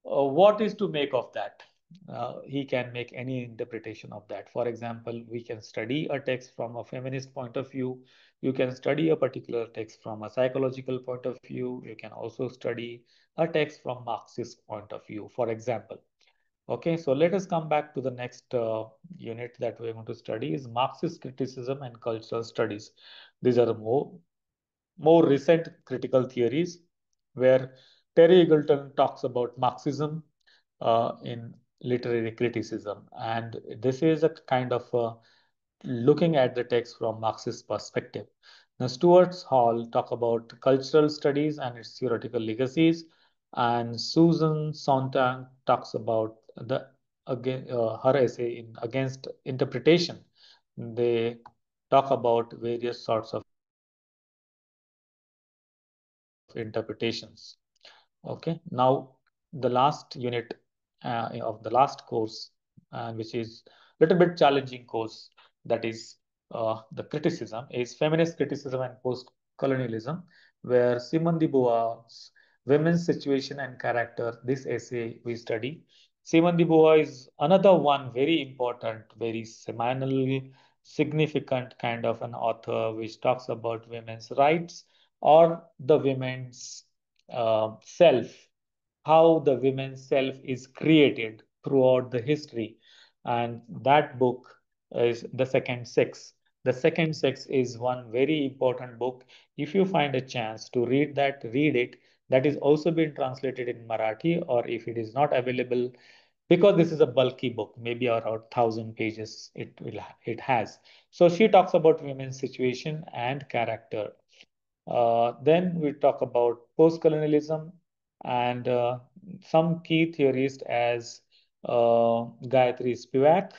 [SPEAKER 1] will. What is to make of that? He can make any interpretation of that. For example, we can study a text from a feminist point of view. You can study a particular text from a psychological point of view. You can also study a text from Marxist point of view, for example. Okay, so let us come back to the next unit that we're going to study is Marxist criticism and cultural studies. These are more recent critical theories where Terry Eagleton talks about Marxism in literary criticism. And this is a kind of looking at the text from Marxist perspective. Now, Stuart Hall talk about cultural studies and its theoretical legacies, and Susan Sontag talks about the again her essay in Against Interpretation. They talk about various sorts of interpretations. Okay, now the last unit of the last course, and which is little bit challenging course, that is the criticism, is feminist criticism and post-colonialism, where Simone de Beauvoir's Women's Situation and Character, this essay we study. Simone de Beauvoir is another one very important, very seminal, significant kind of an author which talks about women's rights or the women's self, how the women's self is created throughout the history. And that book is The Second Sex. The Second Sex is one very important book. If you find a chance to read that, read it. That is also been translated in Marathi, or if it is not available, because this is a bulky book, maybe around 1,000 pages it has. So she talks about women's situation and character. Then we talk about post-colonialism and some key theorists as Gayatri Spivak,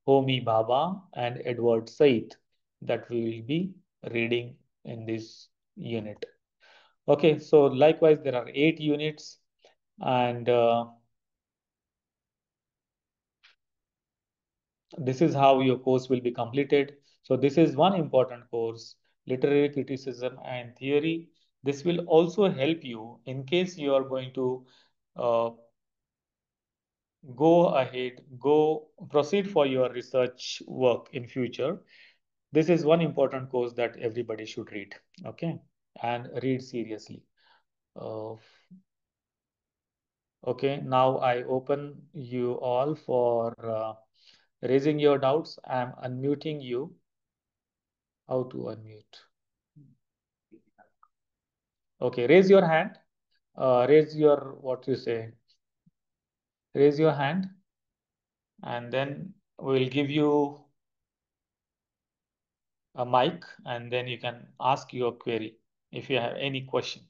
[SPEAKER 1] Homi Bhabha, and Edward Said that we will be reading in this unit. Okay, so likewise, there are 8 units, and this is how your course will be completed. So this is one important course, literary criticism and theory. This will also help you in case you are going to uh, go ahead, go proceed for your research work in future. This is one important course that everybody should read, okay, and read seriously. Uh, okay, now I open you all for raising your doubts. I'm unmuting you. How to unmute? Okay, raise your hand. Raise your, what you say, raise your hand, and then we'll give you a mic, and then you can ask your query if you have any question.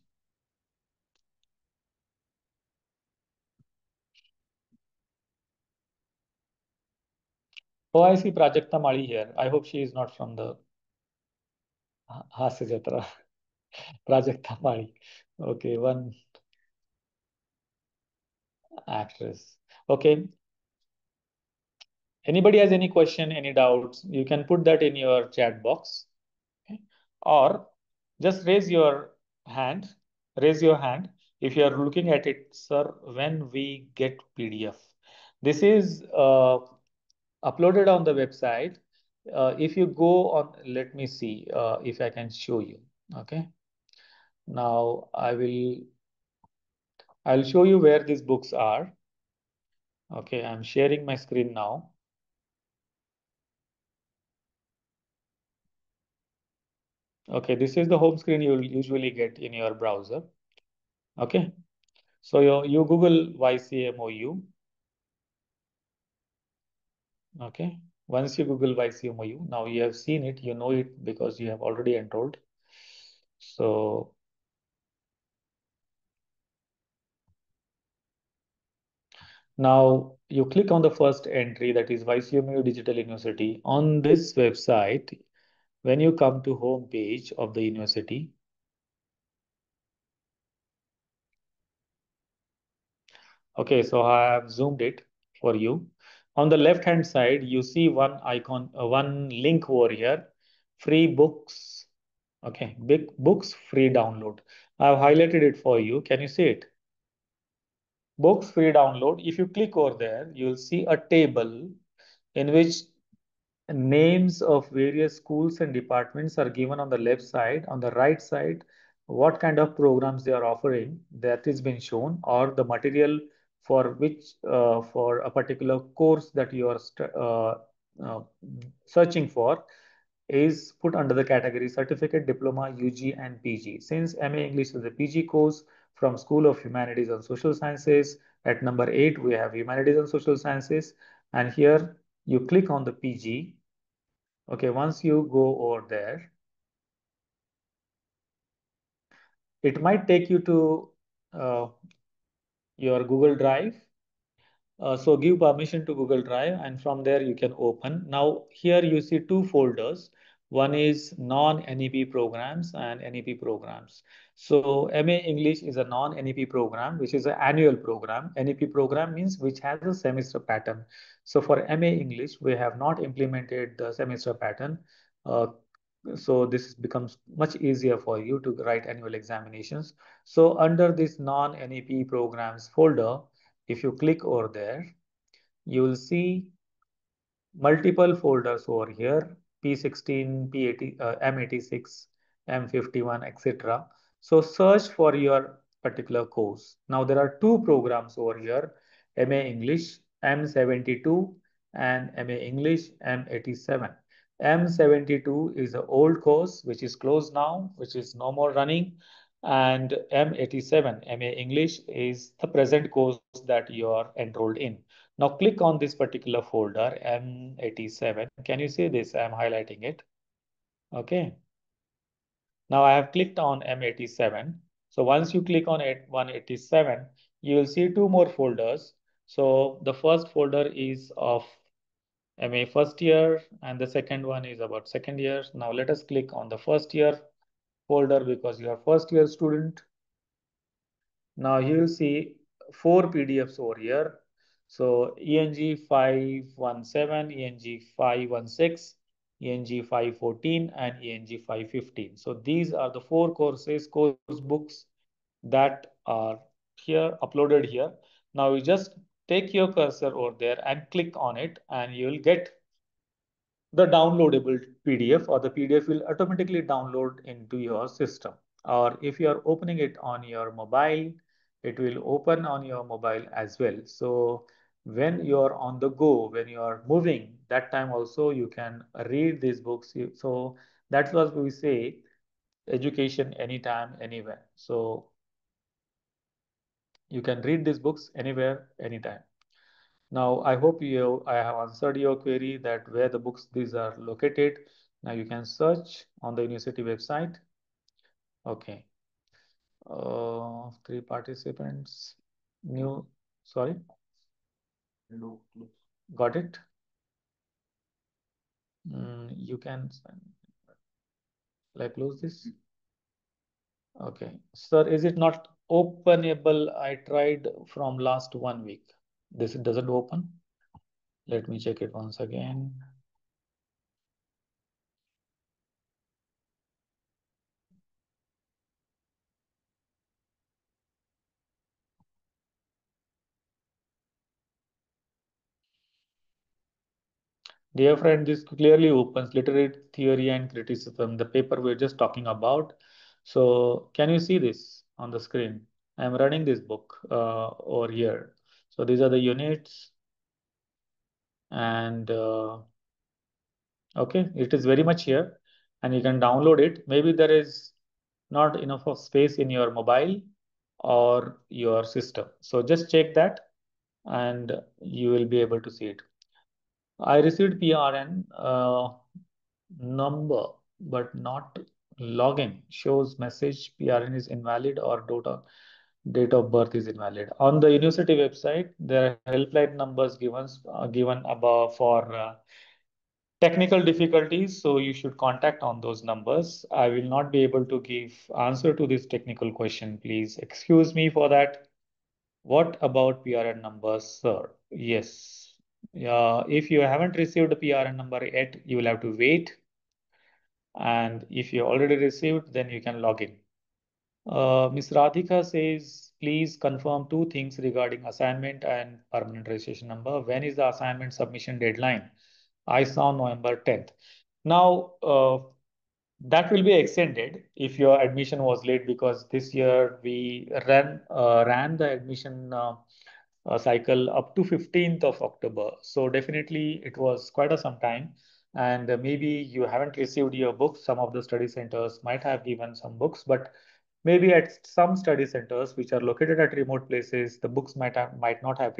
[SPEAKER 1] Oh, I see Prajakta Mali here. I hope she is not from the Hasya Jatra. Prajakta Mali. Okay, one actress. Okay, Anybody has any question, any doubts, you can put that in your chat box. Okay? Or just hand, raise your hand if you are looking at it, sir, when we get PDF. This is uploaded on the website. If you go on, let me see if I can show you. Okay. Now I'll show you where these books are. Okay, I'm sharing my screen now. Okay, this is the home screen you'll usually get in your browser. Okay, so you Google YCMOU. Okay, once you Google YCMOU, now you have seen it, you know it because you have already enrolled. So now you click on the first entry, that is YCMU Digital University. On this website, when you come to home page of the university, okay, so I have zoomed it for you. On the left hand side, you see one icon, one link over here, free books. Okay, big books free download. I've highlighted it for you. Can you see it? Books free download. If you click over there, you'll see a table in which names of various schools and departments are given on the left side. On the right side, what kind of programs they are offering, that is been shown, or the material for which for a particular course that you are uh, searching for is put under the category certificate, diploma, UG and PG. Since MA English is a PG course from School of Humanities and Social Sciences, at number 8 we have Humanities and Social Sciences, and here you click on the PG. Okay, once you go over there, it might take you to uh, your Google Drive. So give permission to Google Drive, and from there you can open. Now here you see two folders. One is non-NEP programs and NEP programs. So MA English is a non-NEP program, which is an annual program. NEP program means which has a semester pattern. So for MA English, we have not implemented the semester pattern. Uh, so this becomes much easier for you to write annual examinations. So under this non-NEP programs folder, if you click over there, you will see multiple folders over here, P16, P80, M86, M51, etc. So search for your particular course. Now there are two programs over here, MA English M72 and MA English M87. M72 is an old course which is closed now, which is no more running. And M87, MA English, is the present course that you are enrolled in. Now click on this particular folder, M87. Can you see this? I'm highlighting it. Okay. Now I have clicked on M87. So once you click on it, 187, you will see two more folders. So the first folder is of MA first year, and the second one is about second year. Now let us click on the first year folder because you are first year student. Now you will see four PDFs over here. So ENG 517, ENG 516, ENG 514, and ENG 515. So these are the four course books that are here uploaded here. Now you just take your cursor over there and click on it, and you will get the downloadable PDF, or the PDF will automatically download into your system. Or if you are opening it on your mobile, it will open on your mobile as well. So when you are on the go, when you are moving, that time also you can read these books. So that's what we say, education anytime, anywhere. So you can read these books anywhere, anytime. Now, I hope I have answered your query that where the books these are located. Now you can search on the university website. Okay. Three participants. New, sorry. Got it? You can, like, close this. Okay. Sir, is it not openable? I tried from last 1 week. This doesn't open. Let me check it once again. Dear friend, this clearly opens literary theory and criticism, the paper we're just talking about. So, can you see this on the screen? I'm running this book over here. So, these are the units, and okay, it is very much here, and you can download it. Maybe there is not enough of space in your mobile or your system. So, just check that, and you will be able to see it. I received PRN number, but not login. Shows message PRN is invalid or date of birth is invalid. On the university website, there are helpline numbers given above for technical difficulties. So you should contact on those numbers. I will not be able to give answer to this technical question. Please excuse me for that. What about PRN numbers, sir? Yes. If you haven't received the PRN number yet, you will have to wait. And if you already received, then you can log in. Ms. Radhika says, please confirm two things regarding assignment and permanent registration number. When is the assignment submission deadline? I saw November 10th. Now, that will be extended if your admission was late, because this year we ran the admission cycle up to 15th of October. So definitely it was quite a some time. And maybe you haven't received your books. Some of the study centers might have given some books, but maybe at some study centers which are located at remote places, the books might not have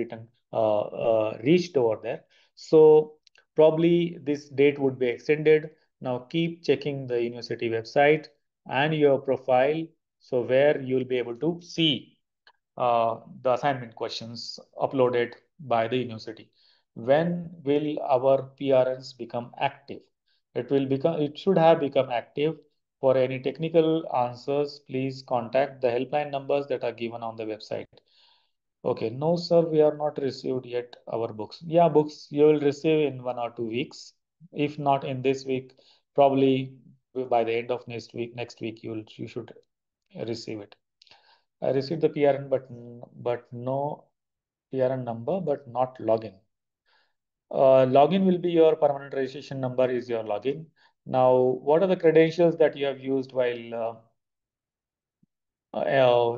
[SPEAKER 1] reached over there. So probably this date would be extended. Now keep checking the university website and your profile, so where you'll be able to see the assignment questions uploaded by the university. When will our PRNs become active? It should have become active. For any technical answers, please contact the helpline numbers that are given on the website. Okay, no, sir, we are not received yet our books. Yeah, books you will receive in 1 or 2 weeks. If not in this week, probably by the end of next week, you should receive it. I received the PRN, but no PRN number, but not login. Login will be your permanent registration number is your login. Now, what are the credentials that you have used while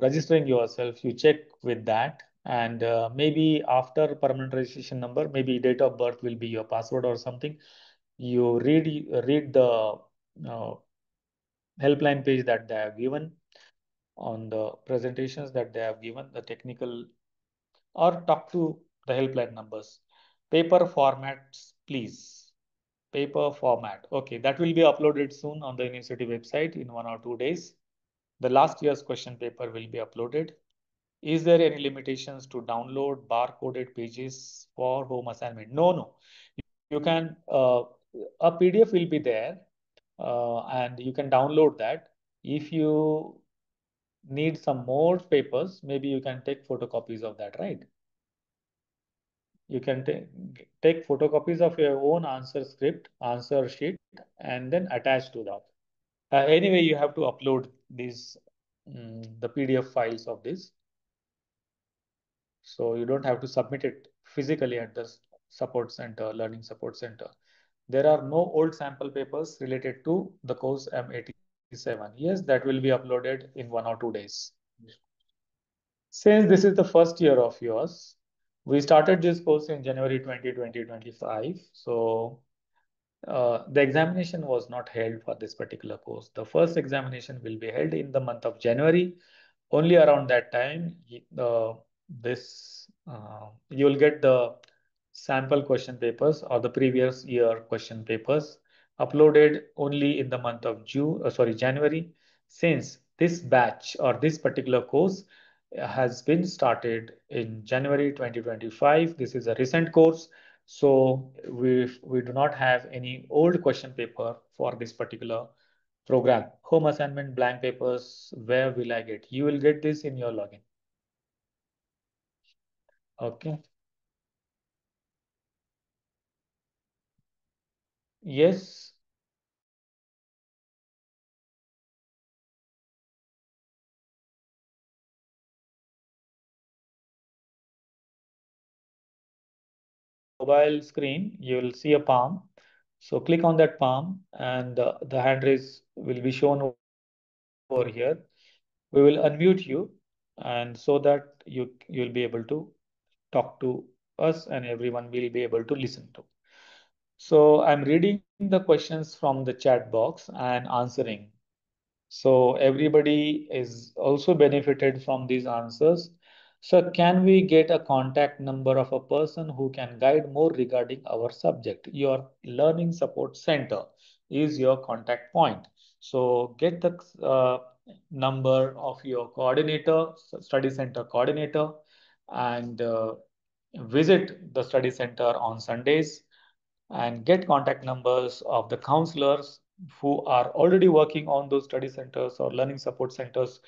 [SPEAKER 1] registering yourself? You check with that, and maybe after permanent registration number, maybe date of birth will be your password or something. You read the uh, helpline page that they have given on the presentations that they have given, the technical, or talk to the helpline numbers. Paper formats, please. Paper format. Okay, that will be uploaded soon on the university website in 1 or 2 days. The last year's question paper will be uploaded. Is there any limitations to download barcoded pages for home assignment? No, no. You can, a PDF will be there, and you can download that. If you need some more papers, maybe you can take photocopies of that, right? You can take photocopies of your own answer sheet, and then attach to that. Anyway, you have to upload these the PDF files of this, so you don't have to submit it physically at the support center, learning support center. There are no old sample papers related to the course M87. Yes, that will be uploaded in 1 or 2 days. Since this is the first year of yours, we started this course in January 2025. So the examination was not held for this particular course. The first examination will be held in the month of January. Only around that time, you will get the sample question papers or the previous year question papers uploaded only in the month of January, since this batch or this particular course has been started in January 2025. This is a recent course, so we do not have any old question paper for this particular program. Home assignment blank papers, where will I get? You will get this in your login. Okay. Yes, mobile screen, you will see a palm. So click on that palm and the hand raise will be shown over here. We will unmute you and so that you'll be able to talk to us and everyone will be able to listen to. So I'm reading the questions from the chat box and answering. So everybody is also benefited from these answers. So can we get a contact number of a person who can guide more regarding our subject? Your learning support center is your contact point. So get the number of your coordinator, study center coordinator, and visit the study center on Sundays and get contact numbers of the counselors who are already working on those study centers or learning support centers.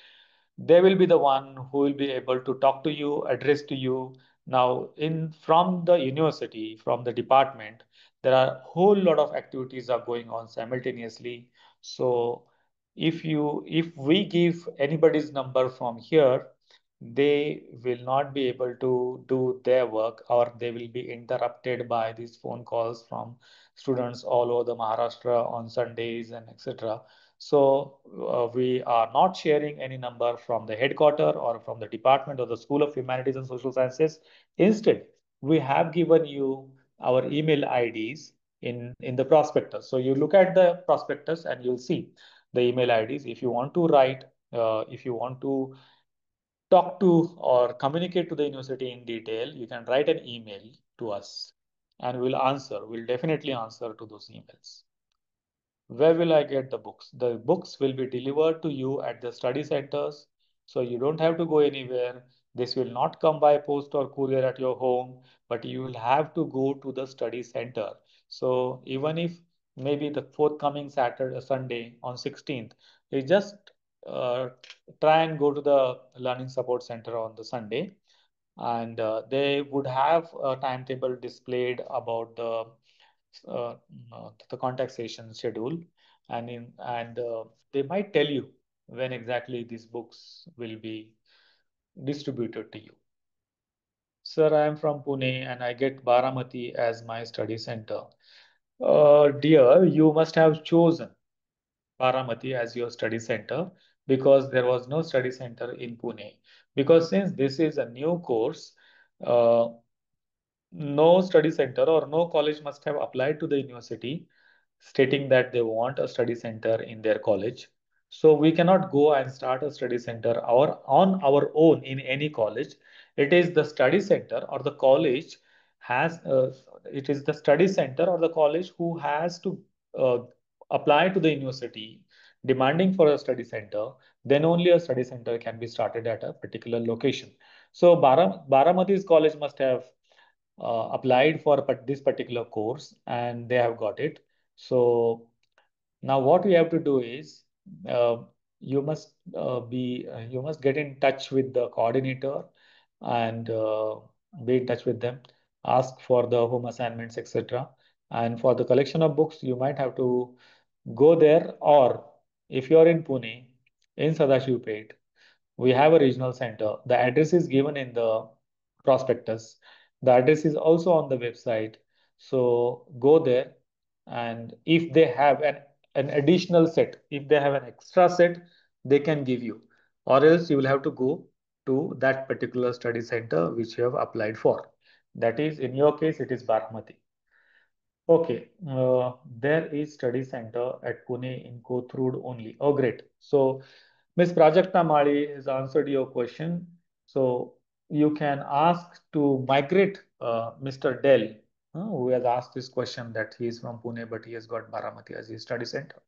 [SPEAKER 1] They will be the one who will be able to talk to you, address to you. Now, in from the university, from the department, there are a whole lot of activities are going on simultaneously. So if we give anybody's number from here, they will not be able to do their work or they will be interrupted by these phone calls from students all over the Maharashtra on Sundays and etc. So we are not sharing any number from the headquarter or from the department or the School of Humanities and Social Sciences. Instead, we have given you our email IDs in the prospectus. So you look at the prospectus and you'll see the email IDs. If you want to write, if you want to talk to or communicate to the university in detail, you can write an email to us and we'll answer. We'll definitely answer to those emails. Where will I get the books? The books will be delivered to you at the study centers, so you don't have to go anywhere. This will not come by post or courier at your home, but you will have to go to the study center. So even if maybe the forthcoming Saturday, Sunday on 16th, you just uh, try and go to the Learning Support Center on the Sunday, and they would have a timetable displayed about uh, the contact session schedule, and they might tell you when exactly these books will be distributed to you. Sir, I am from Pune and I get Baramati as my study center. Dear, you must have chosen Baramati as your study center because there was no study center in Pune. Because since this is a new course, uh, no study center or no college must have applied to the university stating that they want a study center in their college. So we cannot go and start a study center on our own in any college. It is the study center or the college has it is the study center or the college who has to uh, apply to the university demanding for a study center. Then only a study center can be started at a particular location. So Baramati's college must have applied for this particular course and they have got it. So now what we have to do is uh, you must get in touch with the coordinator and be in touch with them, ask for the home assignments, etc. And for the collection of books, you might have to go there, or if you are in Pune, in Sadashivpet, we have a regional center. The address is given in the prospectus. The address is also on the website. So go there, and if they have an additional set, if they have an extra set, they can give you, or else you will have to go to that particular study center which you have applied for. That is, in your case, it is Baramati. Okay, there is study center at Pune in Kothurud only. Oh, great. So Ms. Prajakta Mali has answered your question. So you can ask to migrate Mr. Dell, who has asked this question that he is from Pune, but he has got Baramati as his study center.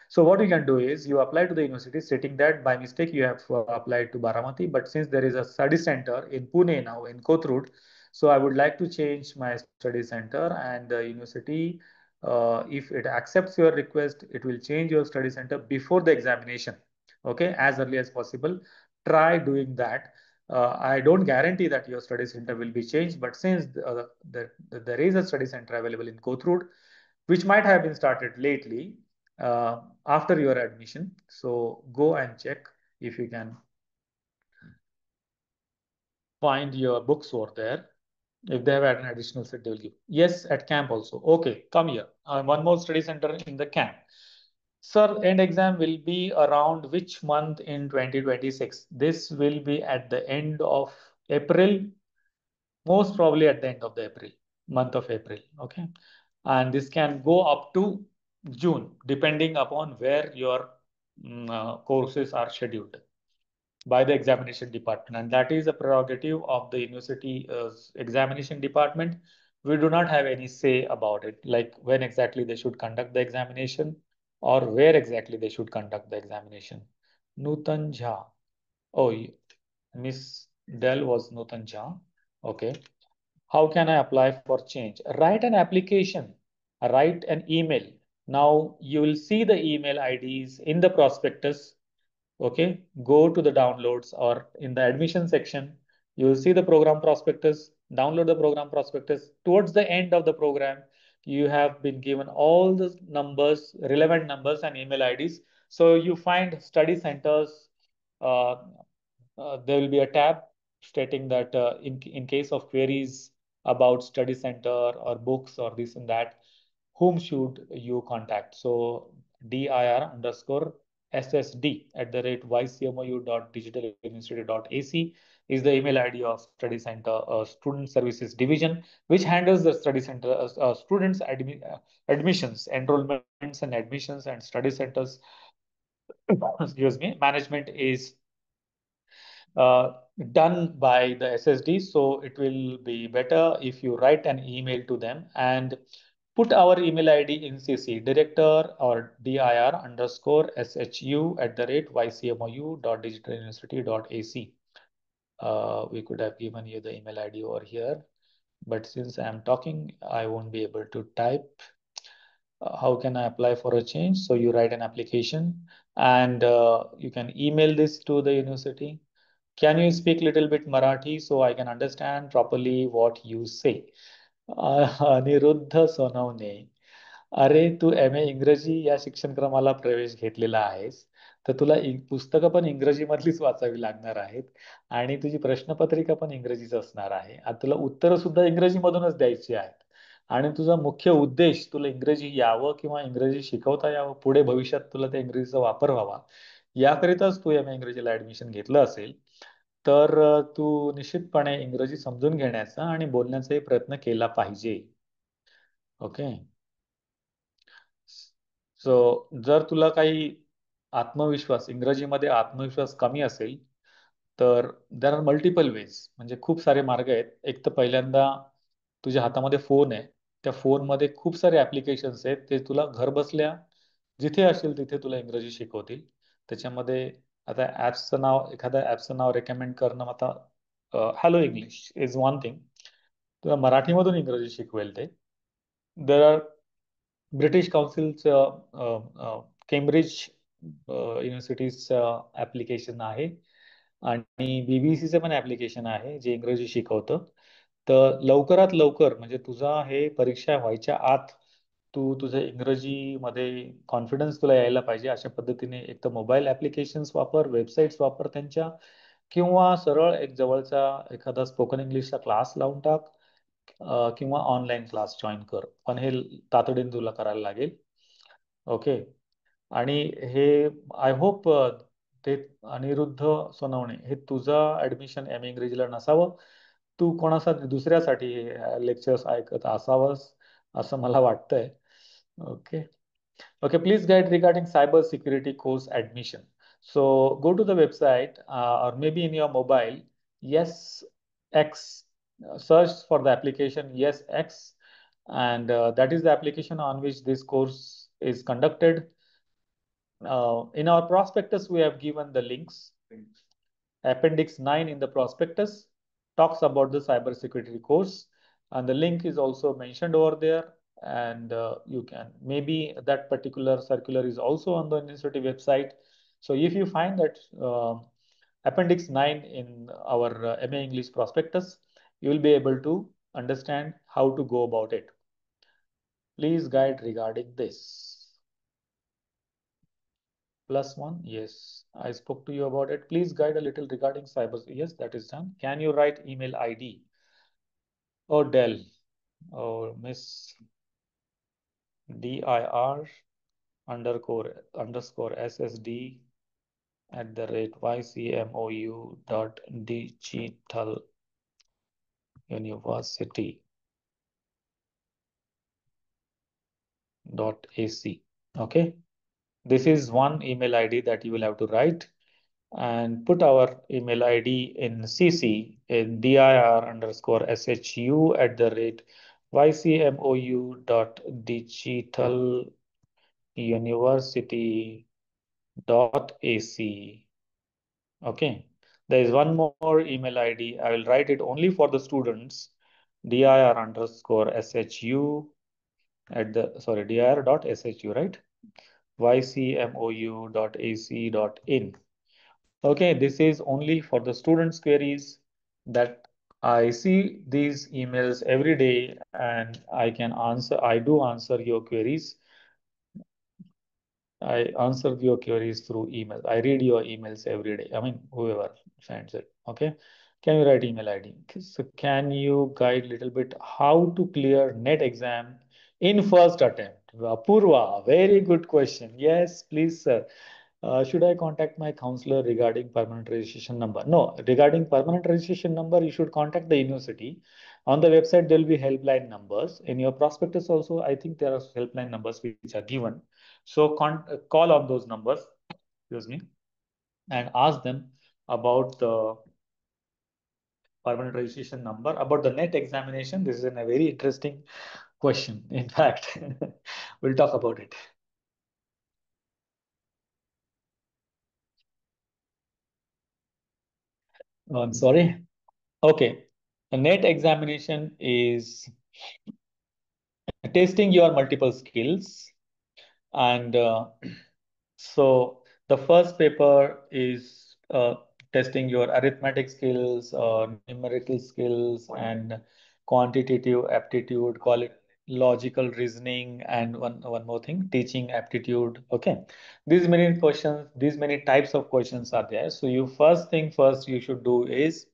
[SPEAKER 1] So what you can do is you apply to the university stating that by mistake you have applied to Baramati, but since there is a study center in Pune now in Kothurud, so I would like to change my study center, and the university, if it accepts your request, it will change your study center before the examination. Okay, as early as possible. Try doing that. I don't guarantee that your study center will be changed, but since there is a study center available in Kothurud, which might have been started lately after your admission. So go and check if you can find your books over there. If they have had an additional set, they will give. Yes, at camp also. Okay, come here. One more study center in the camp. Sir, end exam will be around which month in 2026? This will be at the end of April, most probably at the end of the April, month of April. Okay. And this can go up to June, depending upon where your courses are scheduled by the examination department, and that is a prerogative of the university examination department. We do not have any say about it, like when exactly they should conduct the examination or where exactly they should conduct the examination. Nutan Jha. Oh, Miss Dell was Nutan Jha. Okay. How can I apply for change? Write an application, write an email. Now you will see the email IDs in the prospectus. Okay, go to the downloads or in the admission section, you will see the program prospectus. Download the program prospectus. Towards the end of the program, you have been given all the numbers, relevant numbers and email IDs. So you find study centers. Uh, there will be a tab stating that in case of queries about study center or books or this and that, whom should you contact? So dir underscore ssd at the rate ycmou.digitaluniversity.ac is the email ID of study center student services division, which handles the study center students admissions, enrollments and admissions and study centers. Excuse me, management is uh, done by the SSD. So it will be better if you write an email to them and put our email ID in CC, director or dir underscore shu at the rate ycmou.digitaluniversity.ac. We could have given you the email ID over here, but since I am talking, I won't be able to type. How can I apply for a change? So you write an application and you can email this to the university. Can you speak little bit Marathi so I can understand properly what you say? Anirudh Sonawane, अरे तू M A इंग्रजी या शिक्षणक्रमाला प्रवेश घेतलेला आहेस, तर तुला पुस्तकं पण इंग्रजीमधलीच वाचावी लागणार आहेत आणि तुझी प्रश्नपत्रिका पण इंग्रजीच असणार आहे. आता तुला उत्तरं सुद्धा इंग्रजीमधूनच द्यायची आहेत. आणि तुझा मुख्य उद्देश तुला इंग्रजी यावं किंवा इंग्रजी शिकवता यावं, पुढे भविष्यात तुला त्या इंग्रजीचा वापर व्हावा, याकरिताच तू एम ए इंग्रजीला ऍडमिशन घेतलं असेल, तर तू निश्चितपणे इंग्रजी समजून घेण्याचा आणि बोलण्याचाही प्रयत्न केला पाहिजे. ओके. सो जर तुला काही आत्मविश्वास, इंग्रजीमध्ये आत्मविश्वास कमी असेल, तर देर आर मल्टिपल वेज, म्हणजे खूप सारे मार्ग आहेत. एक तर पहिल्यांदा तुझ्या हातामध्ये फोन आहे, त्या फोनमध्ये खूप सारे ऍप्लिकेशन्स आहेत, ते तुला घर बसल्या जिथे असेल तिथे तुला इंग्रजी शिकवतील. त्याच्यामध्ये आता ॲप्सचं नाव, एखाद्या ॲप्सचं नाव रेकमेंड करणं, आता hello English is one thing, तुला मराठीमधून इंग्रजी शिकवेल ते. देर आर ब्रिटिश काउन्सिलचं केम्ब्रिज युनिव्हर्सिटीजचं ॲप्लिकेशन आहे आणि बीबीसीचं पण ॲप्लिकेशन आहे जे इंग्रजी शिकवतं. तर लवकरात लवकर, म्हणजे तुझा हे परीक्षा व्हायच्या आत तू तुझं इंग्रजीमध्ये कॉन्फिडन्स तुला यायला पाहिजे. अशा पद्धतीने एक तर मोबाईल ॲप्लिकेशन्स वापर, वेबसाईट्स वापर त्यांच्या, किंवा सरळ एक जवळचा एखादा स्पोकन इंग्लिशचा क्लास लावून टाक किंवा ऑनलाईन क्लास जॉईन कर. पण हे तातडीने तुला करायला लागेल. ओके. आणि हे आय होप ते अनिरुद्ध सोनवणे, हे तुझं ऍडमिशन एम ए इंग्रजीला नसावं, तू कोणासाठी दुसऱ्यासाठी लेक्चर्स ऐकत असावंस असं मला वाटतंय. Okay. Okay, please guide regarding cyber security course admission. So go to the website or maybe in your mobile, yes X, search for the application yes X, and that is the application on which this course is conducted. In our prospectus, we have given the links. Appendix 9 in the prospectus talks about the cybersecurity course, and the link is also mentioned over there. And you can, maybe that particular circular is also on the university website. So if you find that Appendix 9 in our MA English prospectus, you will be able to understand how to go about it. Please guide regarding this. +1, yes. I spoke to you about it. Please guide a little regarding cyber. Yes, that is done. Can you write email ID? Oh, Dell. Oh, Miss DIR underscore SSD @YCMOU dot digital university dot AC. Okay. This is one email ID that you will have to write and put our email ID in CC in dir underscore SHU @YCMOU dot digital university dot AC. Okay. There is one more email ID. I will write it only for the students. dir underscore SHU dir dot SHU, right? YCMOU dot AC dot in. Okay, this is only for the students' queries that I see these emails every day and I can answer. I do answer your queries. I answer your queries through email. I read your emails every day. I mean, whoever sends it. Okay. Can you write email ID? So can you guide a little bit how to clear net exam in first attempt? Purva, very good question. Yes, please, sir. Should I contact my counselor regarding permanent registration number? No, regarding permanent registration number, you should contact the university. On the website, there will be helpline numbers. In your prospectus also, I think there are helpline numbers which are given. So call on those numbers, excuse me, and ask them about the permanent registration number. About the net examination, this is a very interesting question. In fact, we'll talk about it. Oh, I'm sorry. Okay. The net examination is testing your multiple skills. And so the first paper is testing your arithmetic skills, numerical skills, and quantitative aptitude, logical reasoning, and one more thing, teaching aptitude. Okay, these many questions, these many types of questions are there. So you first you should do is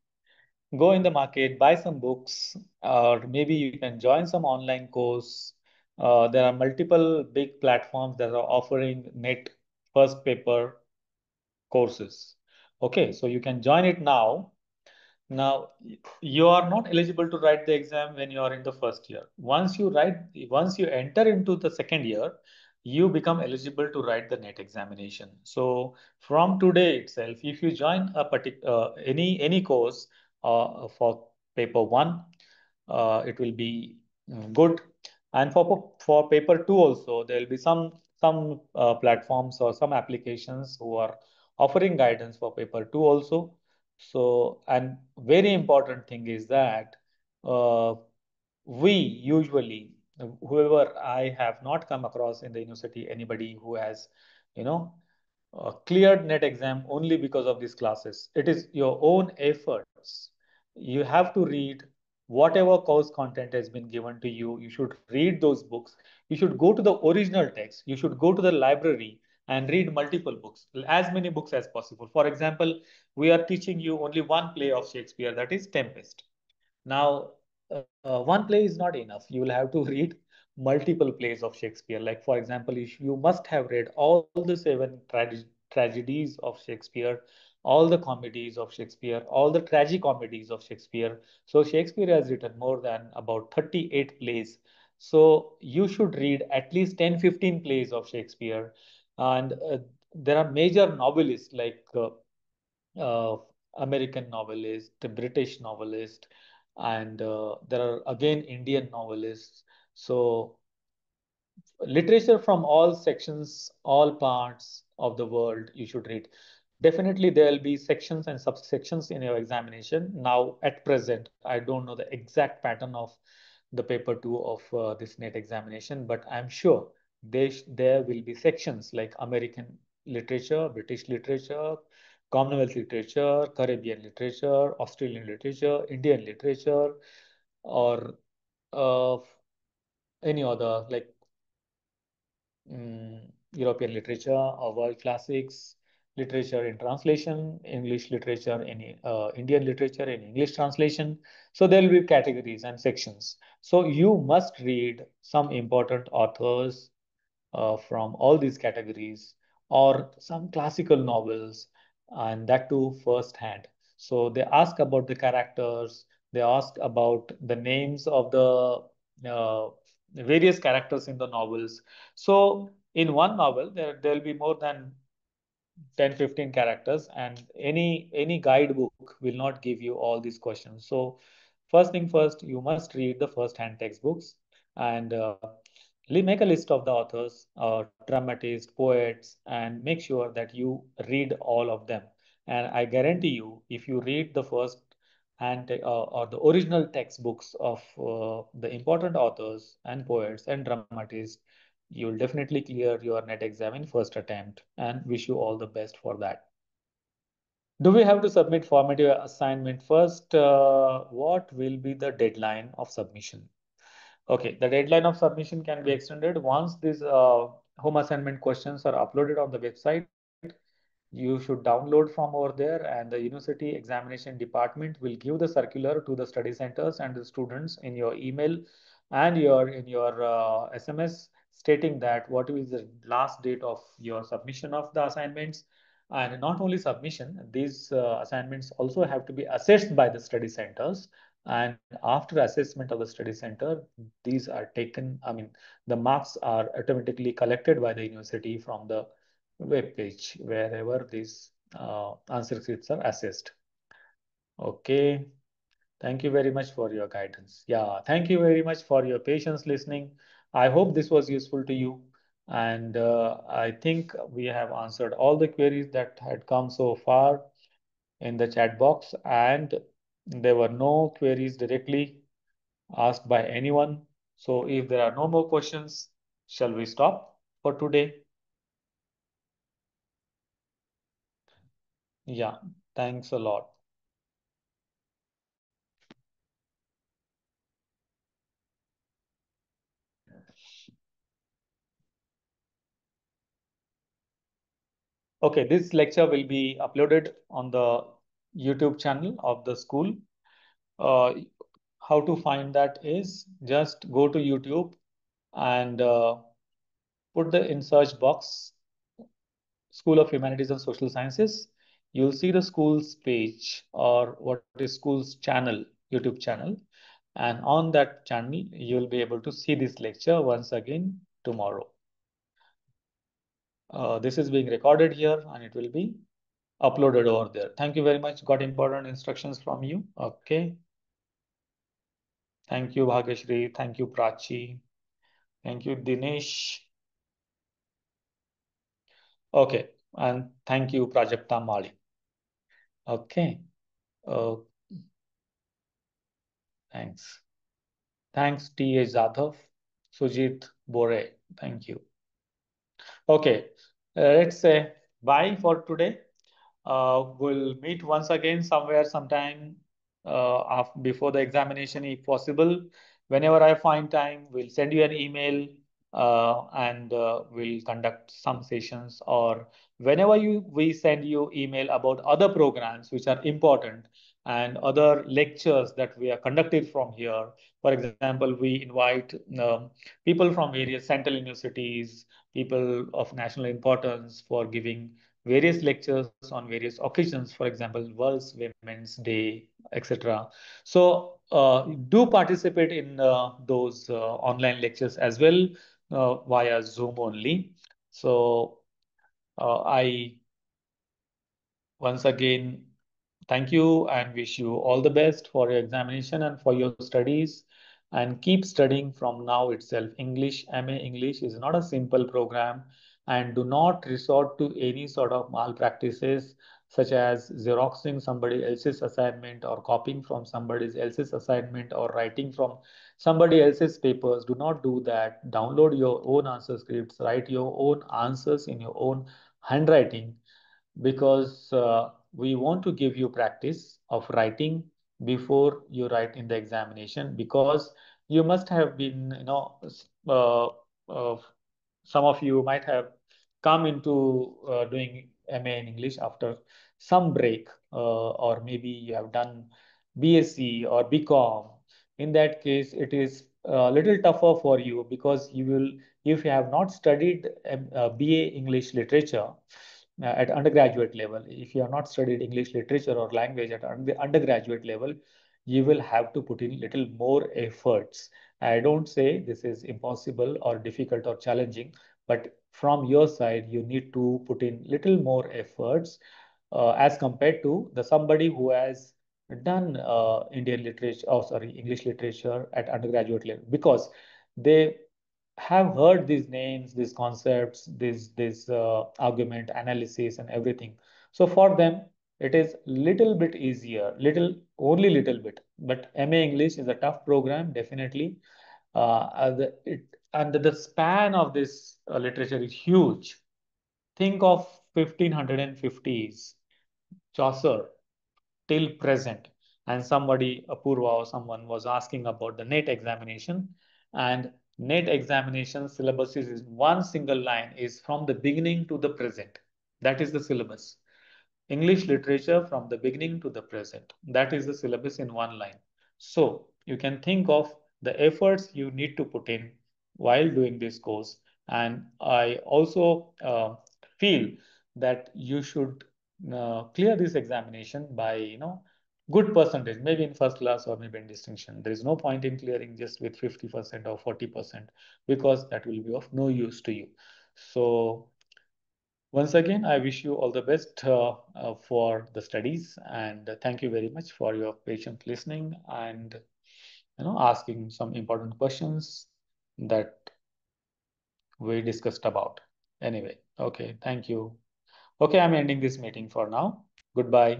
[SPEAKER 1] go in the market, buy some books, or maybe you can join some online course. There are multiple big platforms that are offering net first paper courses. Okay, so you can join it now. Now, you are not eligible to write the exam when you are in the first year. Once you enter into the second year, you become eligible to write the net examination. So from today itself, if you join a any course for paper one, it will be good. And for paper two also, there will be some platforms or some applications who are offering guidance for paper two also. So, and very important thing is that uh, we usually, whoever I have not come across in the university, anybody who has, you know, cleared net exam only because of these classes. It is your own efforts. You have to read whatever course content has been given to you. You should read those books. You should go to the original text. You should go to the library and read multiple books, as many books as possible. For example, we are teaching you only one play of Shakespeare, that is Tempest. Now, one play is not enough. You will have to read multiple plays of Shakespeare. Like, for example, you must have read all the seven tragedies of Shakespeare, all the comedies of Shakespeare, all the tragicomedies of Shakespeare. So, Shakespeare has written more than about 38 plays. So, you should read at least 10, 15 plays of Shakespeare. And there are major novelists like uh, American novelist, the British novelist, and there are again Indian novelists. So literature from all sections, all parts of the world you should read. Definitely there will be sections and subsections in your examination. Now at present, I don't know the exact pattern of the paper two of this NET examination, but I'm sure there will be sections like American literature, British literature, Commonwealth literature, Caribbean literature, Australian literature, Indian literature, or uh, any other like European literature or world classics, literature in translation, English literature in Indian literature in English translation. So there will be categories and sections. So you must read some important authors from all these categories or some classical novels, and that too first hand. So they ask about the characters, they ask about the names of the various characters in the novels. So in one novel, there will be more than 10 15 characters, and any guidebook will not give you all these questions. So first thing first, you must read the first hand textbooks, and make a list of the authors, dramatists, poets, and make sure that you read all of them. And I guarantee you, if you read the first or the original textbooks of the important authors and poets and dramatists, you'll definitely clear your net exam in first attempt, and wish you all the best for that. Do we have to submit formative assignment first? What will be the deadline of submission? Okay, the deadline of submission can be extended once these home assignment questions are uploaded on the website. You should download from over there, and the university examination department will give the circular to the study centers and the students in your email and your SMS, stating that what is the last date of your submission of the assignments. And not only submission, these assignments also have to be assessed by the study centers. And after assessment of the study center, these are taken, I mean, the marks are automatically collected by the university from the web page wherever these answer scripts are assessed. Okay. Thank you very much for your guidance. Yeah, thank you very much for your patience listening. I hope this was useful to you. And I think we have answered all the queries that had come so far in the chat box, and there were no queries directly asked by anyone. So if there are no more questions, shall we stop for today? Yeah, thanks a lot. Okay, this lecture will be uploaded on the YouTube channel of the school. Uh, how to find that is just go to YouTube and put the in search box School of Humanities and Social Sciences. You'll see the school's page, or what is school's channel, YouTube channel. And on that channel, you'll be able to see this lecture once again tomorrow. This is being recorded here and it will be uploaded over there. Thank you very much. Got important instructions from you. Okay. Thank you, Bhageshri. Thank you, Prachi. Thank you, Dinesh. Okay. And thank you, Prajakta Mali. Okay. Uh, thanks. Thanks, T.A. Jadhav, Sujit Bore. Thank you. Okay. Let's say bye for today. We'll meet once again somewhere sometime before the examination, if possible. Whenever I find time, we'll send you an email and we'll conduct some sessions. Or whenever we send you email about other programs which are important and other lectures that we are conducted from here. For example, we invite people from various central universities, people of national importance for giving various lectures on various occasions, for example, World's Women's Day, etc. So do participate in those online lectures as well via Zoom only. So I once again thank you and wish you all the best for your examination and for your studies. And keep studying from now itself. English, MA English is not a simple program. And do not resort to any sort of malpractices such as xeroxing somebody else's assignment or copying from somebody else's assignment or writing from somebody else's papers. Do not do that. Download your own answer scripts, write your own answers in your own handwriting, because we want to give you practice of writing before you write in the examination, because you must have been, uh, some of you might have come into doing MA in English after some break, or maybe you have done BSc or BCom. In that case, it is a little tougher for you because you will, if you have not studied BA English literature at undergraduate level, if you have not studied English literature or language at undergraduate level, you will have to put in little more efforts. I don't say this is impossible or difficult or challenging, but from your side, you need to put in little more efforts as compared to the somebody who has done Indian literature, oh sorry, English literature at undergraduate level, because they have heard these names, these concepts, this argument analysis and everything. So for them, it is little bit easier, little only little bit. But MA English is a tough program, definitely. And the span of this literature is huge. Think of 1550s Chaucer till present. And somebody, Apurva or someone, was asking about the NET examination. And NET examination syllabus is one single line, is from the beginning to the present. That is the syllabus. English literature from the beginning to the present. That is the syllabus in one line. So you can think of the efforts you need to put in while doing this course. And I also feel that you should clear this examination by, good percentage, maybe in first class or maybe in distinction. There is no point in clearing just with 50% or 40% because that will be of no use to you. So once again, I wish you all the best for the studies, and thank you very much for your patient listening and asking some important questions that we discussed about. Anyway, okay, thank you. Okay, I'm ending this meeting for now. Goodbye.